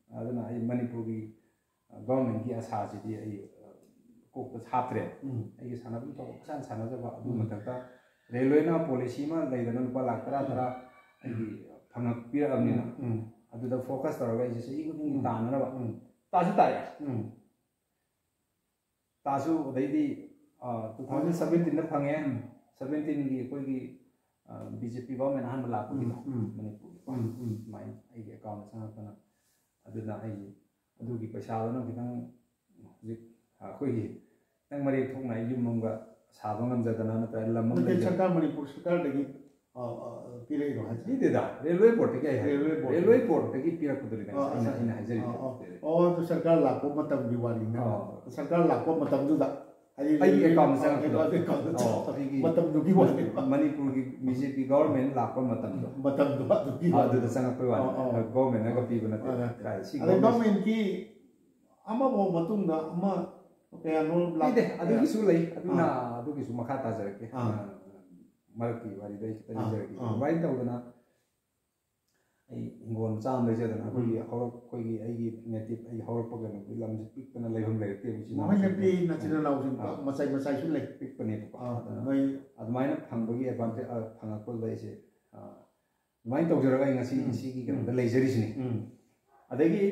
अदुना मणिपुर की गवर्नमेंट की आसास दि को छात्रे आई सानबन तो सान सानजबा अदु मतका रेलवे ना पॉलिसी मा लेदन रुपा लाख तरा तरा आई फंगक पिरा अमनिना अदु द फोकस तरगा इसे सही गुदिं तानरबा तासु दैदी 2017 द फंगे 17 की कोई की बीजेपी गवर्नमेंट हान लाख की मणिपुर माइन आई अकाउंट संगतना अदुना आई अदु की पैसा दना खितंग कोई नंग मरी थोंना युमंगा साबंगम जदना नता लमम सरकार मणिपुर सरकार दगी पिरे रो हाजी देदा रेलवे पोर्ट के रेलवे पोर्ट की पिरा कुदरी इन हाजरी और तो सरकार लाखो मतम दिवाली ना सरकार लाखो मतम जुदा आई अकाउंट से मतम दुगी वाली मणिपुर की बीजेपी गवर्नमेंट लाखो मतम दुगी अदु संग पे वाली गवर्नमेंट ना पीबना काय सी गवर्नमेंट की अमा वो मतुंगा अमा कया नो लादे अदुगी सु लई अदुना अदुगी सु मखा ताजरके मरकी वारी दई तनी जरके वाइन तौदना आई इंगोन चाम दई जदना कोई हौर कोई आई नेटिव आई हौर पगन लम पिकना लैहम लैते बिची माइ नेपी नचिना लाउजिन मसाई सु लै पिकपने नय अदमाइना फंगबगी एडवांटेज फंगकल दैसे वाइन तौजरगा ngasi सी की कन लैजरिसनी अदगी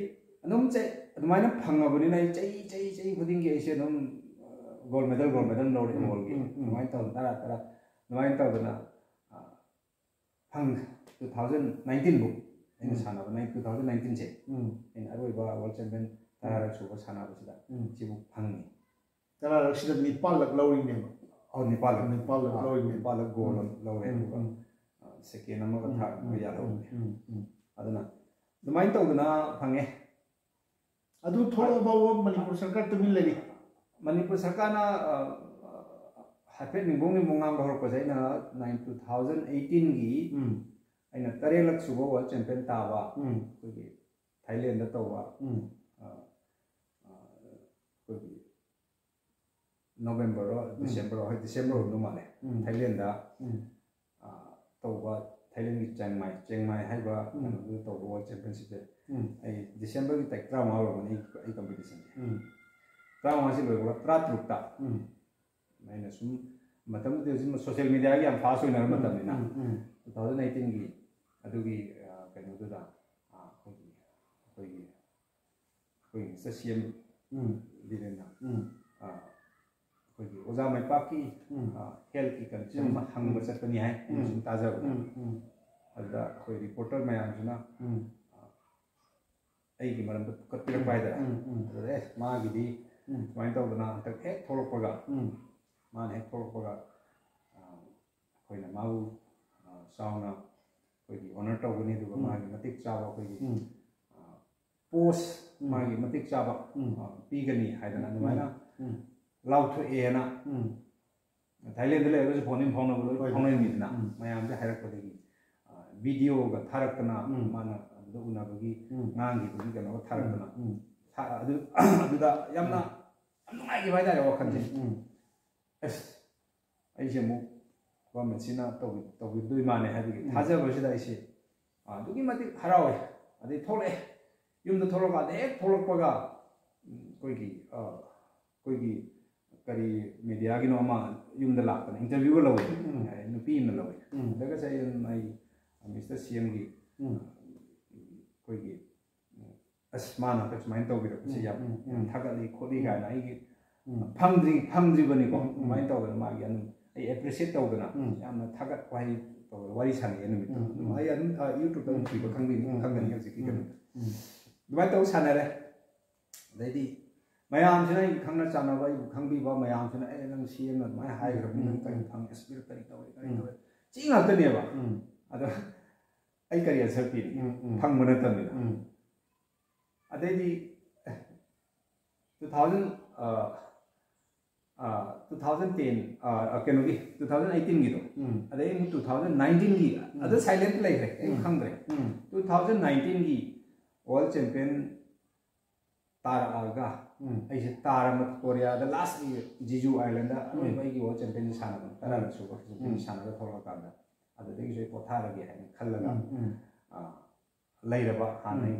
अनुम चे अदमाइना फंगबनी नै चै खुदिंग ऐसे नम गोल्ड मेडल लौरे मोलगी अदमाइन तौ तरा अदमाइन तौदना फंग 2019 बुक इन सानाबा 2019 से इन अरोइबा वर्ल्ड चैंपियन तरा सुबा सानाबा सिदा सिबु फंगनी तरा सिदा निपाल लक लौरी ने और निपाल लक गोल लौरे सेकेंड नंबर था या लौरे अदना अदमाइन तौदना फंगे अदु थोड़ा बाव मणिपुर सरकार तुमिन लेनी मणिपुर सरकार ना हाफे निबोंग मोंगाम बहर को जाइना 2018 की आइना तरेलक सुबो वर्ल्ड चैंपियन तावा कोई थाईलैंड दा तवा कोई नवंबर और दिसंबर नो माले थाईलैंड दा तवा थाईलैंड की चेंगमाई हाइबा तवा वर्ल्ड चैंपियनशिप आई दिसंबर की तक 3 माह होने आई कंपटीशन 3 माह से लोगों 13 मैंने सुम मतलब जो सोशल मीडिया की हम फास्ट होना मतलब है ना 2018 की अदुगी कहीं तो दा कोई सीएम दिलेना कोई ओजा में पाकी हेल्थ की कंडीशन हंग बचत नहीं है ताजा अदा कोई रिपोर्टर में आमसुना आई की मरम तो कत्तिर पायदा अरे माँ की दी माइन तो बना तक एक थोड़ा पगा माँ ने थोड़ा पगा कोई ना माँ साउना कोई ऑनर तो बनी तो माँ की मतिक चावा कोई पोस्ट माँ की मतिक चावा पीगनी है ना नुमाइना लाउथ ए ना थाईलैंड ले अगर फोन इन फोन नहीं ना मैं यहाँ पे हायर कर देगी वीडियो का थारक ना माना दो उन्ना बगी नांगी बगी का ना थारक ना अदुदा यमना नुमाई की भाई दारे वो खंडे एस ऐसे मु गवर्नमेंट सिना तो विदुई माने है बगी थाजा बसी ऐसे दुगी मति हरावे अदे थोड़े यूम तो थोड़ा का दे थोड़ा पगा कोई की करी मीडिया की नोमा यूम द लापन इंटरव्यू लवे नुपी न लवे दगा से आई मिस्टर सीएम की कोई की अस्मान तक माइन तो बिरो से या थागली खोली का ना आई फंगद्री बनी को माइन तो बना मागी अनु आई एप्रिशिएट तो बना याम थागत वाई तो वारी साने नुमित आई यूट्यूब तो की खंगनी हजिक की दुबाई तो साने रे देदी मैम से खंगना चानब खंगीबा मैम से नंग सीएम अदुमाय हाइग्रबनी नंग करी फंग एस्पिर करी तवे ची ngaktaneba ado ai kari answer pi phang mana tamina adai 2010 kenogi 2018 gi do adai 2019 gi ado silent lai re ai khangre 2019 gi world champion तारा ऐसे तारा मत कोरिया द लास्ट जीजू आइलैंड दा अनोय बाई की वर्ल्ड चैंपियन साना तारा super champion साना दा थोड़ा कांदा अद देगी जो पोथा लगे है खल्लगा लैरबा हानै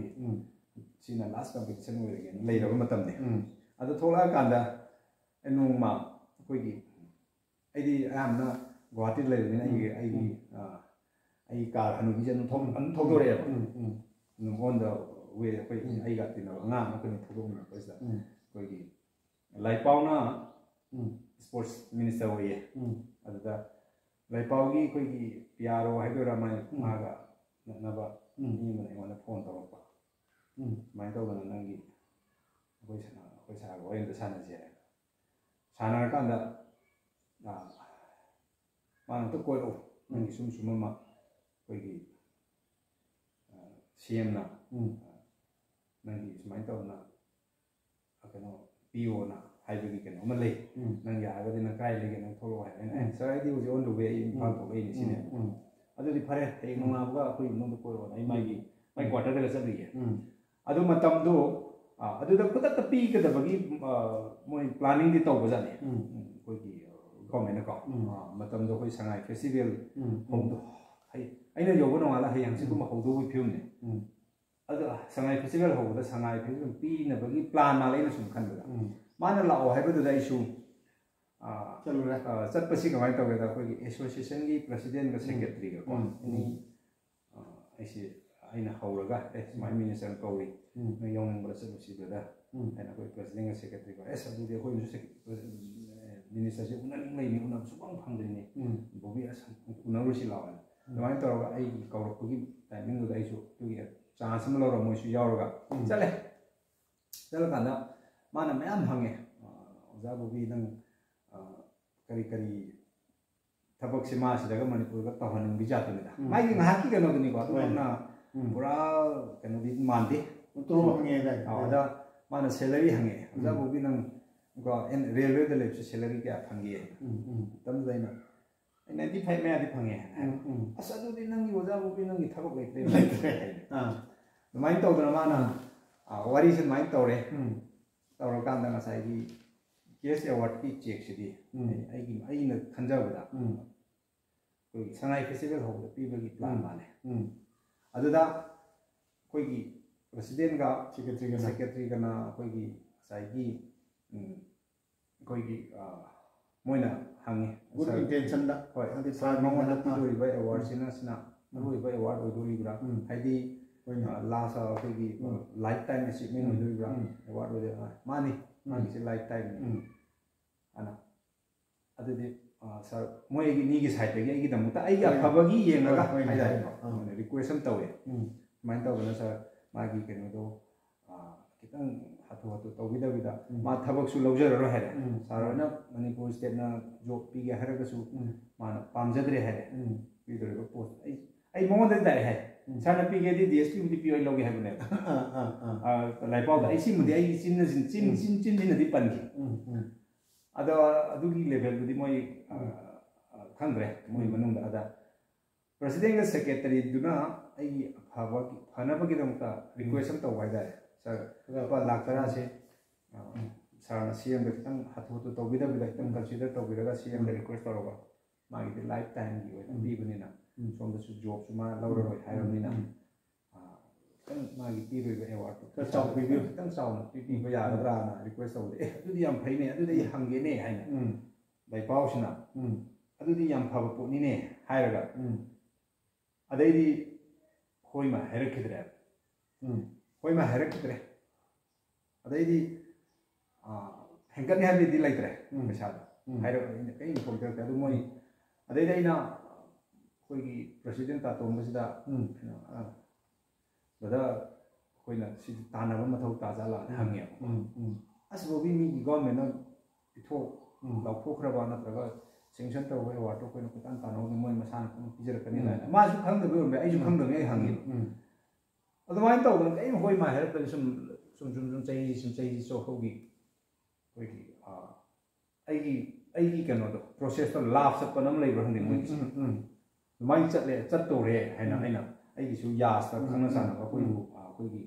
सिना लास्ट कंपटीशन में लगे लैरबा मतम ने अद थोड़ा कांदा एनुमा कोई की आईदी आमना गुवाहाटी लैरने आई कार हनु बिजन थोदोरे नुगोन द वे कोई आई गाती ना अंगा मकनी थोदो में पैसा कोई की लाइपाउना स्पोर्ट्स मिनिस्टर होइए अदुदा लाइपाउगी कोई की पियारो हाइदोरा माय मागा नबा नि मने वाला फोन तोरपा माय तो गना नंगी कोई सा गोइन द साना जे साना कांदा मानो तो कोई नंगी सुम कोई की सीएम ना नंगी सुमाइन तो ना कनो पीओ ना हाइबगी कनो म ले नंगी आगदि न काय लेगे न थोलो है सर आइदि उजे ऑन द वे इम्फाल तो वे नि सिने अदुदि फरे हे नोंगाबगा कोई नोंद कोइ वन आई माई क्वार्टर दे चली है अदु मतम दो अदुदा खुदत पी कदबगी मोय प्लानिंग दि तो बजाने कोई की गवर्नमेंट को मतम दो कोई संगाई फेस्टिवल होमदो है अइना योगो नोंगाला है यांसी कुम होदो wi फिल्म ने अदु संगाई फेस्टिवल होबदा संगाई फेस्टिवल पी नबगी प्लान मा लेना सुम खनबदा माना लाओ हाइबदुदा इशू चलुरा चटपसी कमाय तोगेदा कोई एसोसिएशन की प्रेसिडेंट का सेक्रेटरी का को नि ऐसे आइना हौरगा माय मिनिस्टर कौरी न यौंग बरा चलुसीदा आइना कोई प्रेसिडेंट का सेक्रेटरी को ऐसा दुदे कोई मिनिस्टर से उननी नहीं उन सुबंग फंगदनी बोबी अस उनरुसी लावन दमाइन तोरगा आई कौरपगी टाइमिंग दुदा इशू तुगी चांस म लौर मोइसु यावरगा चले चल कांदा माना मैम हंगे ओजा बोबी नंग करी करी थबक से मासिदागा मणिपुर का तहन बिजातनिदा माइगी ngahaki कनोदनी को अदुना पूरा कनोदि मानदे तो हंगे दा माना सैलरी हंगे ओजा बोबी नंग को रेलवे द लेप सैलरी क्या फंगे तम दैना 95 में आदि फंगे असा दुदि नंगी ओजा बोबी नंगी थबक लेते माइन तौदना माना वारी से माइन तौरे तौर कांदा ngसाई केस अवार्ड की चेक सिदी आई खंजाबदा कोई संगाई फेस्टिवल होबदा पीबगी प्लान माने अदुदा कोई की प्रेसिडेंट का सेक्रेटरी का ना कोई की साई की कोई की moina hangi good intention da hoi sar mangona pidori bai award sina marui bai award odori bra haidi last akhigi lifetime achievement odori bra award odori mani se lifetime ana adudi sir moi ni gi side gi gi damuta ai ga phabagi yengaga haida request am tawe main tawna sir magi keno do kitang hatu tawbida ma thabak su lawjaro hare sarona manipur state na job pi ge haraga su ma pamjadre hare pi dore post ai mo de dai hai sana pi ge di DSP di pi oi loge habne lai pau da ai sim di ai chin na di pan ki ada adugi level di moi khangre moi manung da president ga secretary duna ai phana ba gi damta request am taw da sir pa laktara se sir na CM da kitang hatu tawbida bida kitang consider tawbida CM da request tawba magi di lifetime gi oi bi bani na som da su job su ma lawro roi haironi na kan magi pi roi ba award to chaw bi kitang chaw na pi ba ya ra na request tawde adudi yam phai ne adudi hange ne haina dai pau sina adudi yam phaba po ni ne hairaga adai hoi ma herakidre hoi ma herakidre adai di hengkan ni habi di laitre pesada hairo kai inform ter adu moi adai dai na hoi gi president ta tom basida bada hoi na si tana ba mathau ta jala hangye asbo bi mi government na itho lau phokra ba na traga sanction tawbe wato ko ko tan tano moi masana ko pijar kani la ma su khang de be ai su khang de ai hangi adumai taw da ai hoi ma her pe sum chai so hogi hoi gi ai gi kano do process to laugh sa panam lai bra handi moi mai chat to re haina ai gi su yas ta khang na sa na ko hoi gi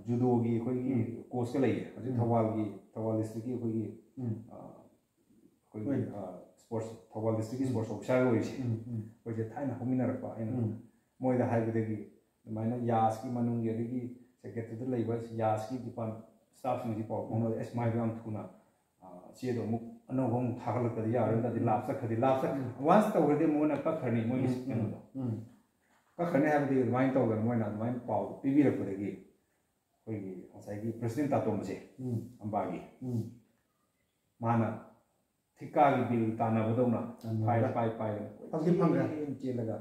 judo gi hoi gi course ka lai aji thawal district gi hoi gi sports thawal district sports officer oi se oi je thaina homina rakpa aina moi da haibudagi maina yas ki manung ge gi secretary da leiba yas ki dipan staff ni paw kono es mai ram thuna che do mu ano hom thagala ka ya ran da di lap sa khadi lap sa once to de mo na ka khani moi is keno do ka khani habudi mai to ga moi na mai paw pi bi rakpa gi oi gi asai gi president ta tom se ambagi mana Thikagi bill tana badona pai che laga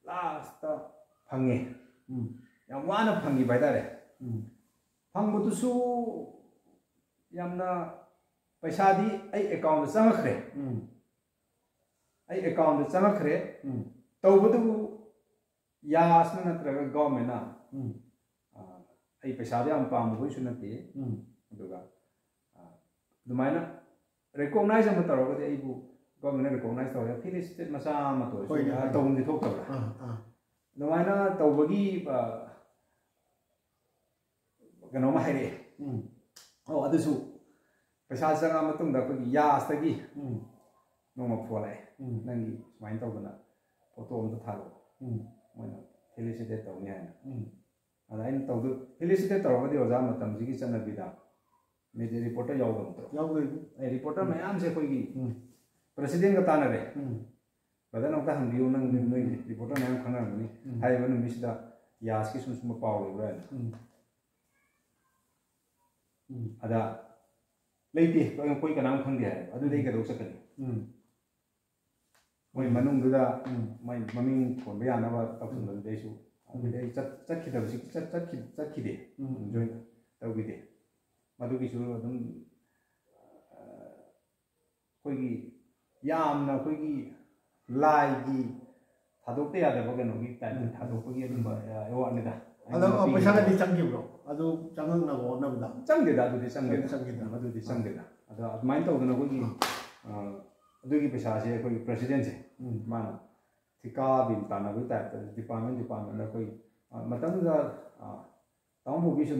last ta phange yam wana phangi bai dare phangbu tu su yamna paisa di ai account da changkhre tawbu yasna natraga government na ai paisa di am pam bu su na te aduga dumaina recognize am taro ga ai bu government recognize taro felicitate masa ma to tawum di thok tabra dumaina tawbagi gano ma haire adusu paisa sanga matung da ko yas ta gi no ma phole nangi smain tawna photo am ta thalo moina felicitate tawni haina ada in tawdu felicitate taro ga di oja matam ji gi chana bida मेरे reporter याव गम तो ए reporter ma'am से कोई president का ताना रे बदन ओका हम बियो नंग नोय रिपोर्टर मैम खंगा नि हाय बन मिसदा यास की सुम पाव ले ब्रा अदा लेते कोई का नाम खंगे है अदु दे का दो सकनी मोय मनुंग दुदा मोय ममिंग फोन बया ना बा तपसन देसु अदु दे चखि दबसि चखि दे जोइन तबि दे मधुकी शुरू अदम कोई यामना कोई लाइगी थादोक्ते यादब गनो की टाइम थादोक्पगी अदम एवार्ड निदा अदो पैसा का दी चंगी ब्रो अदो चंगंग ना वो ना बदा चंगे दा दुदी चंगे मधुदी चंगे दा अदो अदमाइन तौदना कोई अदुगी पैसा से कोई प्रेसिडेंट से माना थिका बिल ताना कोई टाइप डिपार्टमेंट ना कोई मतंग दा ताऊ भोगी से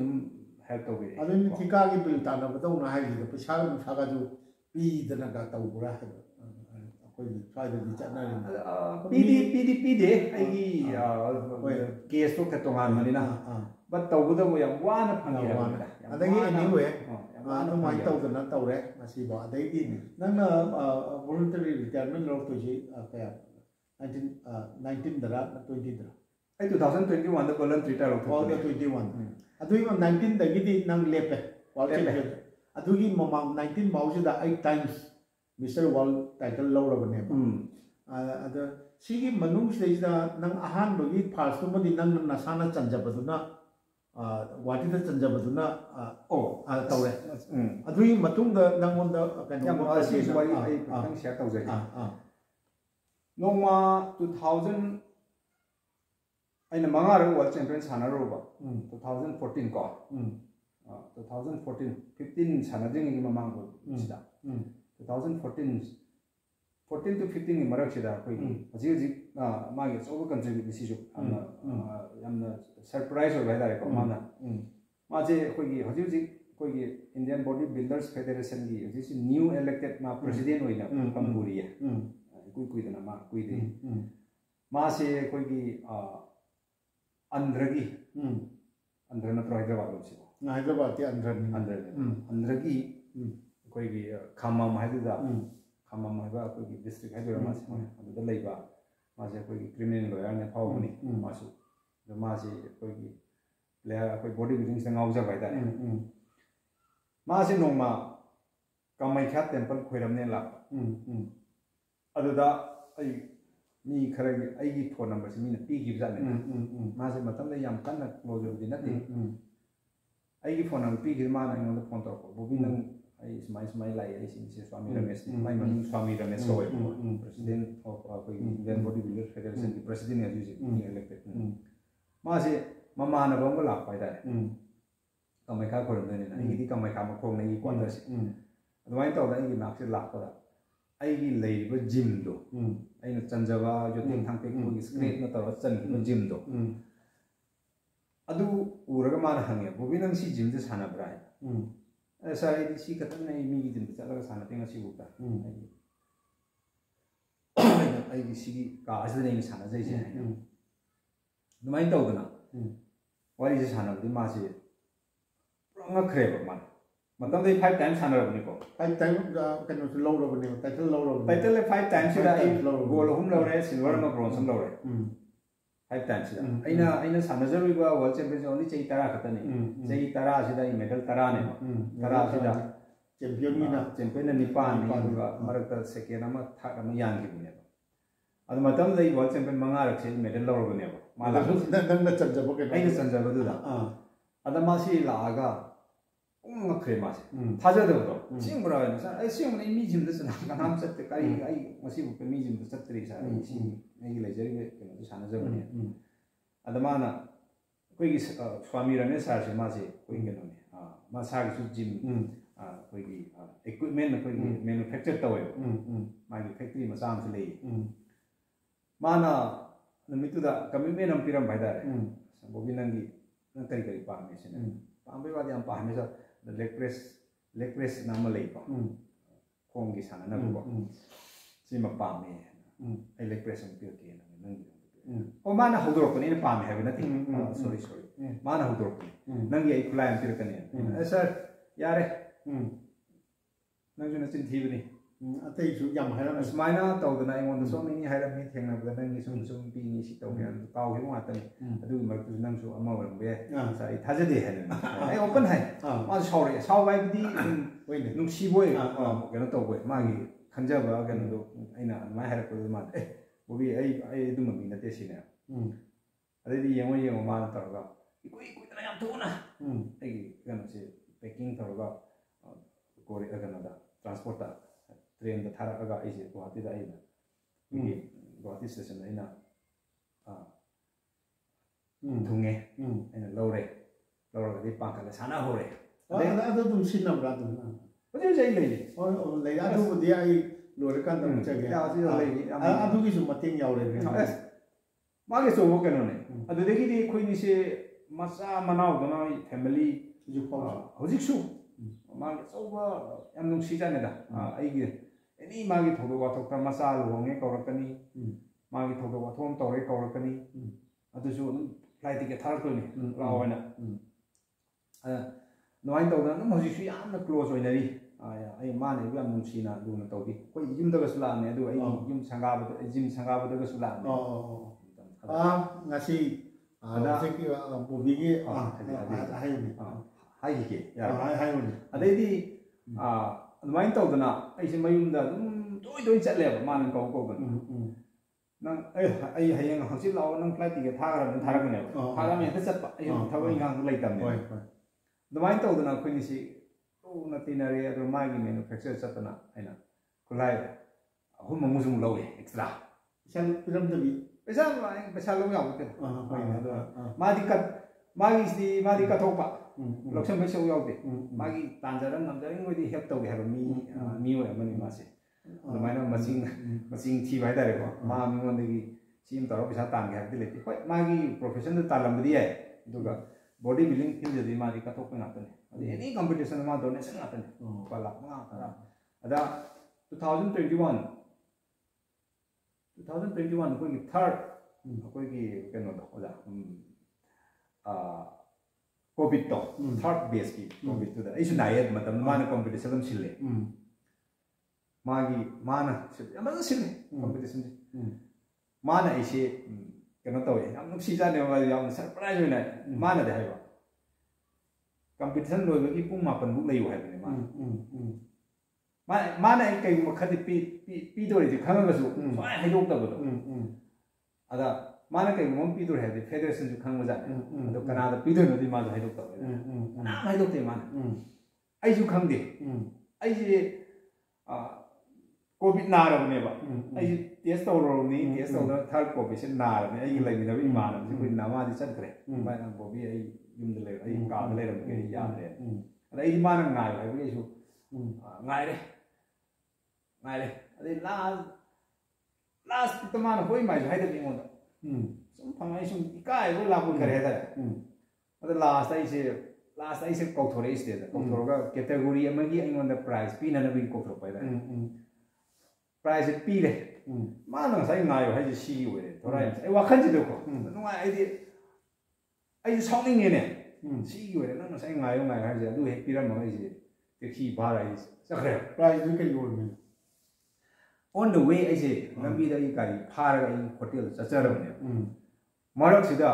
help to be adun thikagi bill tana badona hai gi paisa saga ju pi dana ga taw bura ha koi sai de chana pi de ai gi case to ka tongan mani na but taw bu da mo yam wana phangi ra adagi anyway ꯑꯗꯨ ꯃꯥꯏ ꯇꯧꯗꯅ ꯇꯧꯔꯦ ꯉꯁꯤꯕꯣ ꯑꯗꯩꯗꯤ ꯅꯪꯅ voluntary retirement ꯂꯧꯔꯛꯇꯣꯏꯁꯤ ꯀꯌꯥ 19 dara 20 dara ai 2021 da voluntary ta lok 21 adui 19 dagidi nang lepe world champion adugi mamang 19 bausida 8 times Mr. World title lawrabane ada sigi manung sida nang ahan bagi first to modi nang nasana chanjabaduna wati da chanjabaduna tawre adui matung da nang onda kan si wai ai tang share tawjai nongma 2000 aina mangara world champion sanaro ba 2014 ko 2014 15 sanading gi mamang ko sida 2014 14 to 15 gi marak sida koi aji aji magi sobo country gi si ju yamna surprise or baida ko mana ma je koi gi aji aji koi gi Indian Body Builders Federation gi aji si new elected ma president oina kampuri ya kui kui dana ma kui de ma se koi gi Andragi Andhra na Hyderabad lo si Hyderabad ti Andragi koi gi Khammam haida Khammam haiba koi gi district haida ma se adu da leiba ma se koi gi criminal lawyer ne phau ni ma su da ma se koi gi player koi body building se ngau ja bai da ma se nongma Kamaikya temple khoiram ne la adu da ai ni khare ai phone number se mina pi gi jane ma se matam da yam kan na close di na ti ai phone number pi gi ma na ngol phone tor ko bobi nang ai smai lai ai sin se Swami Ramesh mai man Swami Ramesh ko president of ko Indian Body Builders Federation ki president as you elected ma se mama na bong la pai da Kamaikha khoram ne na ai di Kamaikha ma khong nei ko da se adwai taw da ai mak se la ko da ai gi lei ba gym do aina chanjaba yoting thangpe ko screen na tar chan ki gym do adu uraga mana hange bobi nang si gym de sana brai sari di si katan nei mi gi gym chala sana tenga si bukta ai gi si ka asde nei sana jai se numai taw dana wari je sana di ma se pranga kreba man matam dei 5 times sana rabni ko 5 times kan no low rabni title low rabni title 5 times sida ai gold hum lawre silver ma bronze hum lawre 5 times sida aina sana jaru ba world championship only chei tara khatani chei tara sida ai medal tara ne tara sida champion ni pan ni ba marakta second ama third ama yang gi ne adu matam dei world champion manga rak chei medal lawre ne ba mala nang na chanjaba ke aina chanjaba du da adama si la aga ong kre ma se thaja de do sing bra na sa ai sing ni mi jim de sa ka nam sat kai ai masi bu mi jim de sat tri sa ai si ai le jari ke no sa na ja bane adama na koi gi Swami Ramesh sir se ma se koi nge no ne ma sa gi su jim koi gi equipment na koi gi manufacture ta we ma gi factory ma sam se le ma na namitu da commitment am piram bai da re bobi nangi nang kari kari pa me se na pa ambe wa di am pa me sa leg press nama lei pa khong gi sana na ko si ma pa me ai leg press am pi ke na nang gi o ma na hodro ko ni pa me ha na ti sorry ma na hodro ko nang gi ai khulai am pi ka ni sir yare nang ju na chin thi ni atai su yam hairam smaina taw da na ngon da so ni hairam ni thengna da nang gi sum pi ni si taw ya taw hi ma tan adu ma tu nang su ama wa be sa ai thaja de hai ai open hai ma sorry saw bai di wei ne nung si boy ke no taw boy ma gi khanja ba ke no aina ma haira ko ma bobi ai du ma mi na te si ne ade di yengo ma na taw ga ikui da yam tu na ai ke no se packing taw ga ko ri ga na da transport ta train da thara aga ai se Guwahati da ai na Guwahati station ai na thunge ai na lore di pangkala sana hore ada dum sinam ra dum oje jai le le adu di ai lore kan dum chage adu gi su mating yaw le ma ge so mo ke no ne adu de gi di khoi ni se masa manau da na family ju pa hojik su ma ge so ba yam nung si jane da ai gi any ma gi thodo wa thok ta masa lo nge ko rakani ma gi thodo wa thom tore ko rakani adu su flight ticket thar ko ni la wa na ꯅꯨꯡꯉꯥꯏꯅ ꯇꯧꯗꯅ ꯑꯗꯨꯝ ꯍꯧꯖꯤꯛꯁꯨ ꯌꯥꯝꯅ close ꯑꯣꯏꯅꯔꯤ ꯑꯩ ꯃꯥꯅ ꯌꯥꯝ ꯅꯨꯡꯁꯤꯅ ꯂꯨꯅ ꯇꯧꯕꯤ ꯑꯩꯈꯣꯏ ꯌꯨꯝꯗꯒꯁꯨ ꯂꯥꯛꯑꯝꯃꯦ ꯑꯗꯨ ꯑꯩ ꯌꯨꯝ ꯁꯪꯒꯥꯕꯗ ꯖꯤꯝ ꯁꯪꯒꯥꯕꯗꯒꯁꯨ ꯂꯥꯛꯑꯝꯃꯦ ꯉꯁꯤ ꯍꯧꯖꯤꯛꯀꯤ ꯕꯣꯕꯤꯒꯤ ꯍꯥꯏꯈꯤꯒꯦ ꯌꯥꯔꯦ ꯑꯗꯩꯗꯤ ꯑꯗꯨꯃꯥꯏꯅ ꯇꯧꯗꯅ ꯑꯩꯁꯦ ꯃꯌꯨꯝꯗ ꯑꯗꯨꯝ ꯇꯣꯏ ꯆꯠꯂꯦꯕ ꯃꯥꯅ ꯀꯧꯗꯅ ꯅꯪ ꯑꯩ ꯍꯌꯦꯡ ꯍꯪꯆꯤꯠ ꯂꯥꯛꯑꯣ ꯅꯪ ꯐ꯭ꯂꯥꯏꯠ ꯇꯤꯀꯦꯠ ꯊꯥꯈ꯭ꯔꯕꯅꯤ ꯊꯥꯔꯛꯀꯅꯦꯕ ꯊꯥꯔꯛꯑꯝꯃꯦ ꯍꯦꯛꯇ ꯆꯠꯄ ꯑꯩꯁꯨ ꯊꯕꯛ ꯏꯪꯈꯥꯡꯗꯣ ꯂꯩꯇꯕꯅꯦꯕ ꯑꯗꯨꯃꯥꯏꯅ ꯇꯧꯗꯅ ꯑꯩꯈꯣꯏꯅꯤꯁꯤ ꯂꯨꯅ ꯇꯤꯟꯅꯔꯦ ꯑꯗꯣ ꯃꯥꯒꯤ ꯃꯦꯅꯨꯐꯦꯛꯆꯔ ꯆꯠꯇꯅ ꯑꯩꯅ ꯈꯨꯠꯂꯥꯏ 3 ꯑꯃꯁꯨ ꯑꯃꯨꯛ ꯂꯧꯋꯦ ꯑꯦꯛꯁꯇ꯭ꯔꯥ ꯄꯩꯁꯥ ꯄꯤꯔꯝꯗꯕꯤ ꯄꯩꯁꯥ ꯂꯧꯕ ꯌꯥꯎꯗꯦ ꯃꯥꯗꯤ ꯀꯠꯊꯣꯛꯄ ꯂꯧꯁꯟꯕꯩ ꯁꯔꯨꯛ ꯌꯥꯎꯗꯦ ꯃꯥꯒꯤ ꯇꯥꯟꯖꯔ ꯉꯝꯖꯔꯤꯉꯩꯗꯤ ꯍꯦꯜꯞ ꯇꯧꯒꯦ ꯍꯥꯏꯕ ꯃꯤꯑꯣꯏ ꯑꯃꯅꯤ ꯃꯥꯁꯦ ꯑꯗꯨꯃꯥꯏꯅ ꯃꯁꯤꯡ ꯊꯤꯕ ꯍꯥꯏꯇꯥꯔꯦꯀꯣ ꯃꯥ ꯃꯤꯉꯣꯟꯗꯒꯤ ꯁꯤ ꯑꯃ ꯇꯧꯔꯒ ꯄꯩꯁꯥ ꯇꯥꯟꯒꯦ ꯍꯥꯏꯕꯗꯤ ꯂꯩꯇꯦ ꯍꯣꯏ ꯃꯥꯒꯤ ꯄ꯭ꯔꯣꯐꯦꯁꯟꯗ ꯇꯥꯜꯂꯝꯕꯗꯤ ꯌꯥꯏ ꯑꯗꯨꯒ ꯕꯣꯗꯤ ꯕꯤꯜꯗꯤꯡ ꯐꯤꯜꯗꯗꯤ ꯃꯥꯗꯤ ꯀꯠꯊꯣꯛꯄ ꯉꯥꯛꯇꯅꯤ ꯑꯗꯩ ꯑꯦꯅꯤ ꯀꯝꯄꯤꯇꯤꯁꯟ ꯃꯥ ꯗꯣꯅꯦꯁꯟ ꯉꯥꯛꯇꯅꯤ ꯂꯨꯄꯥ 5,00,000 ꯑꯗ 2021 ꯑꯩꯈꯣꯏꯒꯤ ꯊꯥꯔꯠ ꯑꯩꯈꯣꯏꯒꯤ ꯀꯩꯅꯣꯗꯣ ꯑꯣꯖꯥ ꯀꯣꯚꯤꯗꯇꯣ ꯊꯥꯔꯠ ꯕꯦꯁꯀꯤ ꯀꯣꯚꯤꯗꯇꯨꯗ ꯑꯩꯁꯨ ꯅꯥꯏꯌꯦ ꯃꯇꯝꯗ ꯃꯥꯅ ꯀꯝꯄꯤꯇꯤꯁꯟ ꯑꯃ ꯁꯤꯜꯂꯦ ꯃꯥꯅ ꯌꯥꯝ ꯐꯖꯅ ꯁꯤꯜꯂꯦ ꯀꯝꯄꯤꯇꯤꯁꯟꯁꯦ ꯃꯥꯅ ꯑꯩꯁꯦ ꯀꯩꯅꯣ ꯇꯧꯋꯦ ꯌꯥꯝ ꯅꯨꯡꯁꯤꯖꯥꯠꯅꯦꯕ ꯌꯥꯝꯅ ꯁꯔꯄ꯭ꯔꯥꯏꯖ ꯑꯣꯏꯅ ꯃꯥꯅꯗꯤ ꯍꯥꯏꯕ ꯀꯝꯄꯤꯇꯤꯁꯟ ꯂꯣꯏꯕꯒꯤ ꯄꯨꯡ 9ꯐꯥꯎ ꯂꯩꯌꯨ ꯍꯥꯏꯕꯅꯦ ꯃꯥꯅ ꯑꯩ ꯀꯩꯒꯨꯝꯕ ꯈꯔꯗꯤ ꯄꯤꯗꯣꯔꯤꯁꯦ ꯈꯪꯉꯒꯁꯨ ꯁꯨꯃꯥꯏꯅ ꯍꯥꯏꯗꯣꯛꯇꯕꯗꯣ ꯑꯗ ꯃꯥꯅ ꯀꯩꯒꯨꯝꯕ ꯑꯃ ꯄꯤꯗꯣꯔꯦ ꯍꯥꯏꯕꯗꯤ ꯐꯦꯗꯔꯦꯁꯟꯁꯨ ꯈꯪꯕꯖꯥꯠꯅꯦ ꯑꯗꯣ ꯀꯅꯥꯗ ꯄꯤꯗꯣꯏꯅꯣꯗꯤ ꯃꯥꯁꯨ ꯍꯥꯏꯗꯣꯛꯇꯕ ꯀꯅꯥꯝ ꯍꯥꯏꯗꯣꯛꯇꯦ ꯃꯥꯅ ꯑꯩꯁꯨ ꯈꯪꯗꯦ ꯑꯩꯁꯦ ꯀꯣꯚꯤꯗ ꯅꯥꯔꯕꯅꯦꯕ ꯑꯩꯁꯦ ꯇꯦꯁ ꯇꯧꯔꯨꯔꯕꯅꯤ ꯇꯦꯁ ꯇꯧꯗꯅ ꯊꯥꯔꯠ ꯀꯣꯚꯤꯗꯁꯦ ꯅꯥꯔꯕꯅꯤ ꯑꯩꯒꯤ ꯂꯩꯃꯤꯟꯅꯕ ꯏꯃꯥꯟꯅꯕꯁꯦ ꯑꯩꯈꯣꯏ ꯅꯃꯥꯗꯤ ꯆꯠꯈ꯭ꯔꯦ ꯕꯣꯕꯤ ꯑꯩ ꯌꯨꯝꯗ ꯂꯩꯔ ꯑꯩ ꯀꯥꯗ ꯂꯩꯔꯝꯒꯦ ꯑꯩ ꯌꯥꯗ꯭ꯔꯦ ꯑꯗ ꯑꯩꯗꯤ ꯃꯥꯅ ꯉꯥꯏꯌꯨ ꯍꯥꯏꯕꯒꯤ ꯑꯩꯁꯨ ꯉꯥꯏꯔꯦ ꯑꯗꯩ ꯂꯥꯁꯇ ꯃꯥꯅ ꯍꯣꯏ ꯃꯥꯏꯁꯨ ꯍꯥꯏꯗꯕ ꯑꯩꯉꯣꯟꯗ ꯁꯨꯝ ꯐꯪꯉ ꯑꯩ ꯁꯨꯝ ꯏꯀꯥꯏꯕ ꯂꯥꯛꯄ ꯈꯔꯦ ꯍꯥꯏꯇꯥꯔꯦ ꯑꯗ ꯂꯥꯁꯇ ꯑꯩꯁꯦ ꯀꯧꯊꯣꯔꯛꯏ ꯁꯤꯗ ꯀꯧꯊꯣꯔꯒ ꯀꯦꯇꯦꯒꯣꯔꯤ ꯑꯃꯒꯤ ꯑꯩꯉꯣꯟꯗ ꯄ꯭ꯔꯥꯏꯖ ꯄꯤꯅꯅꯕꯒꯤ ꯀꯧꯊꯣꯔꯛꯄ ꯍꯥꯏꯇꯥꯔꯦ ꯄ꯭ꯔꯥꯏꯖꯁꯦ ꯄꯤꯔꯦ ꯃꯥꯅ ꯉꯁꯥꯏ ꯉꯥꯏꯌꯣ ꯍꯥꯏꯁꯦ ꯁꯤꯒꯤ ꯑꯣꯏꯔꯦ ꯊꯣꯔꯥꯏ ꯑꯩ ꯋꯥꯈꯜꯁꯤꯗꯀꯣ ꯅꯨꯡꯉꯥꯏ ꯑꯩꯁꯨ ꯁꯥꯎꯅꯤꯡꯉꯦꯅꯦ ꯁꯤꯒꯤ ꯑꯣꯏꯔꯦ ꯅꯪ ꯉꯁꯥꯏ ꯉꯥꯏꯌꯣ ꯍꯥꯏꯁꯦ ꯑꯗꯨ ꯍꯦꯛ ꯄꯤꯔꯝꯃꯒ ꯑꯩꯁꯦ ꯇꯦꯛꯁꯤ ꯚꯥꯔ ꯑꯩꯁꯦ ꯆꯠꯈ꯭ꯔꯦ ꯄ꯭ꯔꯥꯏꯖꯇꯨ ꯀꯩ ꯑꯣꯏꯕꯅꯤ on the way ꯑꯩꯁꯦ ꯂꯝꯕꯤꯗ ꯑꯩ ꯒꯥꯔꯤ ꯐꯥꯔꯒ ꯑꯩ ꯍꯣꯇꯦꯜ ꯆꯠꯆꯔꯕꯅꯦꯕ ꯃꯔꯛꯁꯤꯗ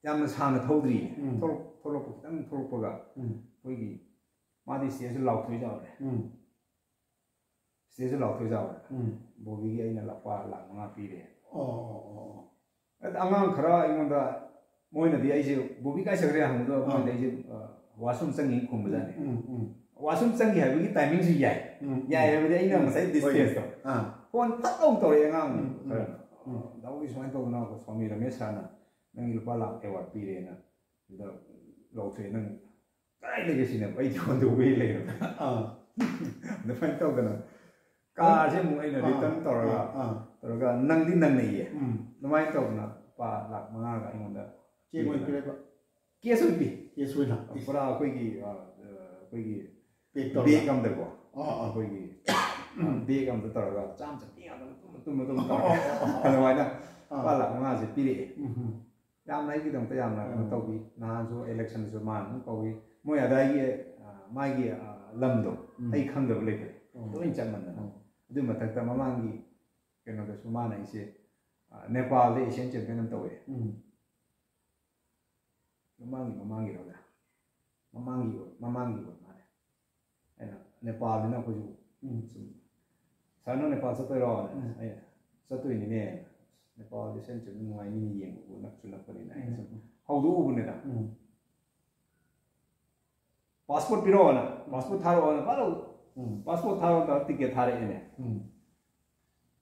ꯌꯥꯝꯅ ꯁꯥꯡꯅ ꯊꯧꯗ꯭ꯔꯤ ꯊꯣꯛꯂꯛꯄ ꯈꯤꯇꯪ ꯊꯣꯛꯂꯛꯄꯒ ꯑꯩꯈꯣꯏꯒꯤ ꯃꯥꯗꯤ ꯁ꯭ꯇꯦꯖꯁꯨ ꯂꯥꯎꯊꯣꯛꯏꯖꯥꯎꯔꯦ ꯕꯣꯕꯤꯒꯤ ꯑꯩꯅ ꯂꯨꯄꯥ 5,00,000 ꯄꯤꯔꯦ ꯑꯉꯥꯡ ꯈꯔ ꯑꯩꯉꯣꯟꯗ ꯃꯣꯏꯅꯗꯤ ꯑꯩꯁꯦ ꯕꯣꯕꯤ ꯀꯥꯏ ꯆꯠꯈ꯭ꯔꯦ ꯍꯪꯕꯗꯣ ꯃꯣꯏꯅ ꯑꯩꯁꯦ ꯋꯥꯁꯔꯨꯝ ꯆꯪꯉꯤ ꯈꯨꯝꯕꯖꯥꯠꯅꯤ ꯋꯥꯁꯔꯨꯝ ꯆꯪꯈꯤ ꯍꯥꯏꯕꯒꯤ ꯇꯥꯏꯃꯤꯡꯁꯨ ꯌꯥꯏ ꯍꯥꯏꯕꯗꯤ ꯑꯩꯅ ꯉꯁꯥꯏ ꯗꯤꯁꯇꯦꯟꯁꯇꯣ ꯐꯣꯟ ꯇꯛ ꯂꯥꯎ ꯇꯧꯔꯛꯑꯦ ꯑꯉꯥꯡ ꯈꯔꯅ ꯗꯥꯎꯒꯤ ꯁꯨꯃꯥꯏꯅ ꯇꯧꯗꯅ ꯁ꯭ꯋꯥꯃꯤ ꯔꯃꯦꯁ ꯁꯥꯔꯅ ꯅꯪꯒꯤ ꯂꯨꯄꯥ 1,00,000 ꯑꯦꯋꯥꯔꯗ ꯄꯤꯔꯦꯅ ꯑꯗꯨꯗ ꯂꯧꯊꯣꯛꯑꯦ ꯅꯪ ꯀꯗꯥꯏ ꯂꯩꯒꯦ ꯁꯤꯅꯦꯕ ꯑꯩ ꯐꯣꯟꯗ ꯋꯦ ꯂꯩꯔꯕ ꯑꯗꯨꯃꯥꯏꯅ ꯇꯧꯗꯅ ꯀꯥꯔꯁꯦ ꯑꯃꯨꯛ ꯑꯩꯅ ꯔꯤꯇꯔꯟ ꯇꯧꯔꯒ ꯅꯪꯗꯤ ꯅꯪꯅꯩꯌꯦ ꯑꯗꯨꯃꯥꯏꯅ ꯇꯧꯗꯅ ꯂꯨꯄꯥ 5,00,000ꯒ ꯑꯩꯉꯣꯟꯗ ꯀꯦꯁ ꯑꯣꯏꯅ ꯄꯤ ꯄꯨꯔꯥ ꯑꯩꯈꯣꯏꯒꯤ ꯕꯦꯒ ꯑꯃꯗꯀꯣ ꯑꯩꯈꯣꯏꯒꯤ ꯕꯦꯒ ꯑꯃꯗ ꯇꯧꯔꯒ ꯆꯥꯝ ꯆꯞꯄꯤ ꯉꯥꯛꯇ ꯃꯇꯨꯝ ꯇꯧꯔꯒ ꯑꯗꯨꯃꯥꯏꯅ ꯂꯨꯄꯥ 5,00,000ꯁꯦ ꯄꯤꯔꯛꯑꯦ ꯌꯥꯝꯅ ꯑꯩꯒꯤꯗꯃꯛꯇ ꯌꯥꯝꯅ ꯀꯩꯅꯣ ꯇꯧꯕꯤ ꯅꯍꯥꯟꯁꯨ ꯑꯦꯂꯦꯛꯁꯟꯁꯨ ꯃꯥꯅ ꯑꯗꯨꯝ ꯀꯧꯏ ꯃꯣꯏ ꯑꯗꯥꯏꯒꯤ ꯃꯥꯒꯤ ꯂꯝꯗꯣ ꯑꯩ ꯈꯪꯗꯕ ꯂꯩꯇ꯭ꯔꯦ ꯂꯣꯏ ꯆꯠꯃꯟꯗꯅ ꯑꯗꯨꯏ ꯃꯊꯛꯇ ꯃꯃꯥꯡꯒꯤ ꯀꯩꯅꯣꯗꯁꯨ ꯃꯥꯅ ꯑꯩꯁꯦ ꯅꯦꯄꯥꯜꯗ ꯑꯦꯁꯤꯌꯥꯟ ꯆꯦꯝꯄꯤꯌꯟ ꯑꯃ ꯇꯧꯋꯦ ꯃꯃꯥꯡꯒꯤ ꯑꯣꯏ ꯃꯥꯅꯦ ꯑꯩꯅ ꯅꯦꯄꯥꯜꯅꯤꯅ ꯑꯩꯈꯣꯏꯁꯨ ꯁꯨꯝ ꯁꯥꯔ ꯅꯪ ꯅꯦꯄꯥꯜ ꯆꯠꯇꯣꯏꯔꯣ ꯑꯩꯅ ꯆꯠꯇꯣꯏꯅꯤꯅꯦ ꯅꯦꯄꯥꯜꯗꯤ ꯑꯦꯁꯤꯌꯥꯟ ꯆꯦꯝꯄꯤꯌꯟ ꯅꯨꯡꯉꯥꯏꯅꯤꯅ ꯌꯦꯡꯕꯕꯨ ꯅꯛꯁꯨ ꯅꯛꯄꯅꯤꯅ ꯑꯩꯅ ꯁꯨꯝ ꯍꯧꯗꯣꯛꯎꯕꯅꯤꯗ ꯄꯥꯁꯄꯣꯔꯠ ꯄꯤꯔꯛꯑꯣꯅ ꯄꯥꯁꯄꯣꯔꯠ ꯊꯥꯔꯛꯑꯣꯅ ꯄꯥꯜꯂꯧ ꯄꯥꯁꯄꯣꯔꯠ ꯊꯥꯔꯛꯑꯣ ꯇꯤꯀꯦꯠ ꯊꯥꯔꯛꯑꯦꯅꯦ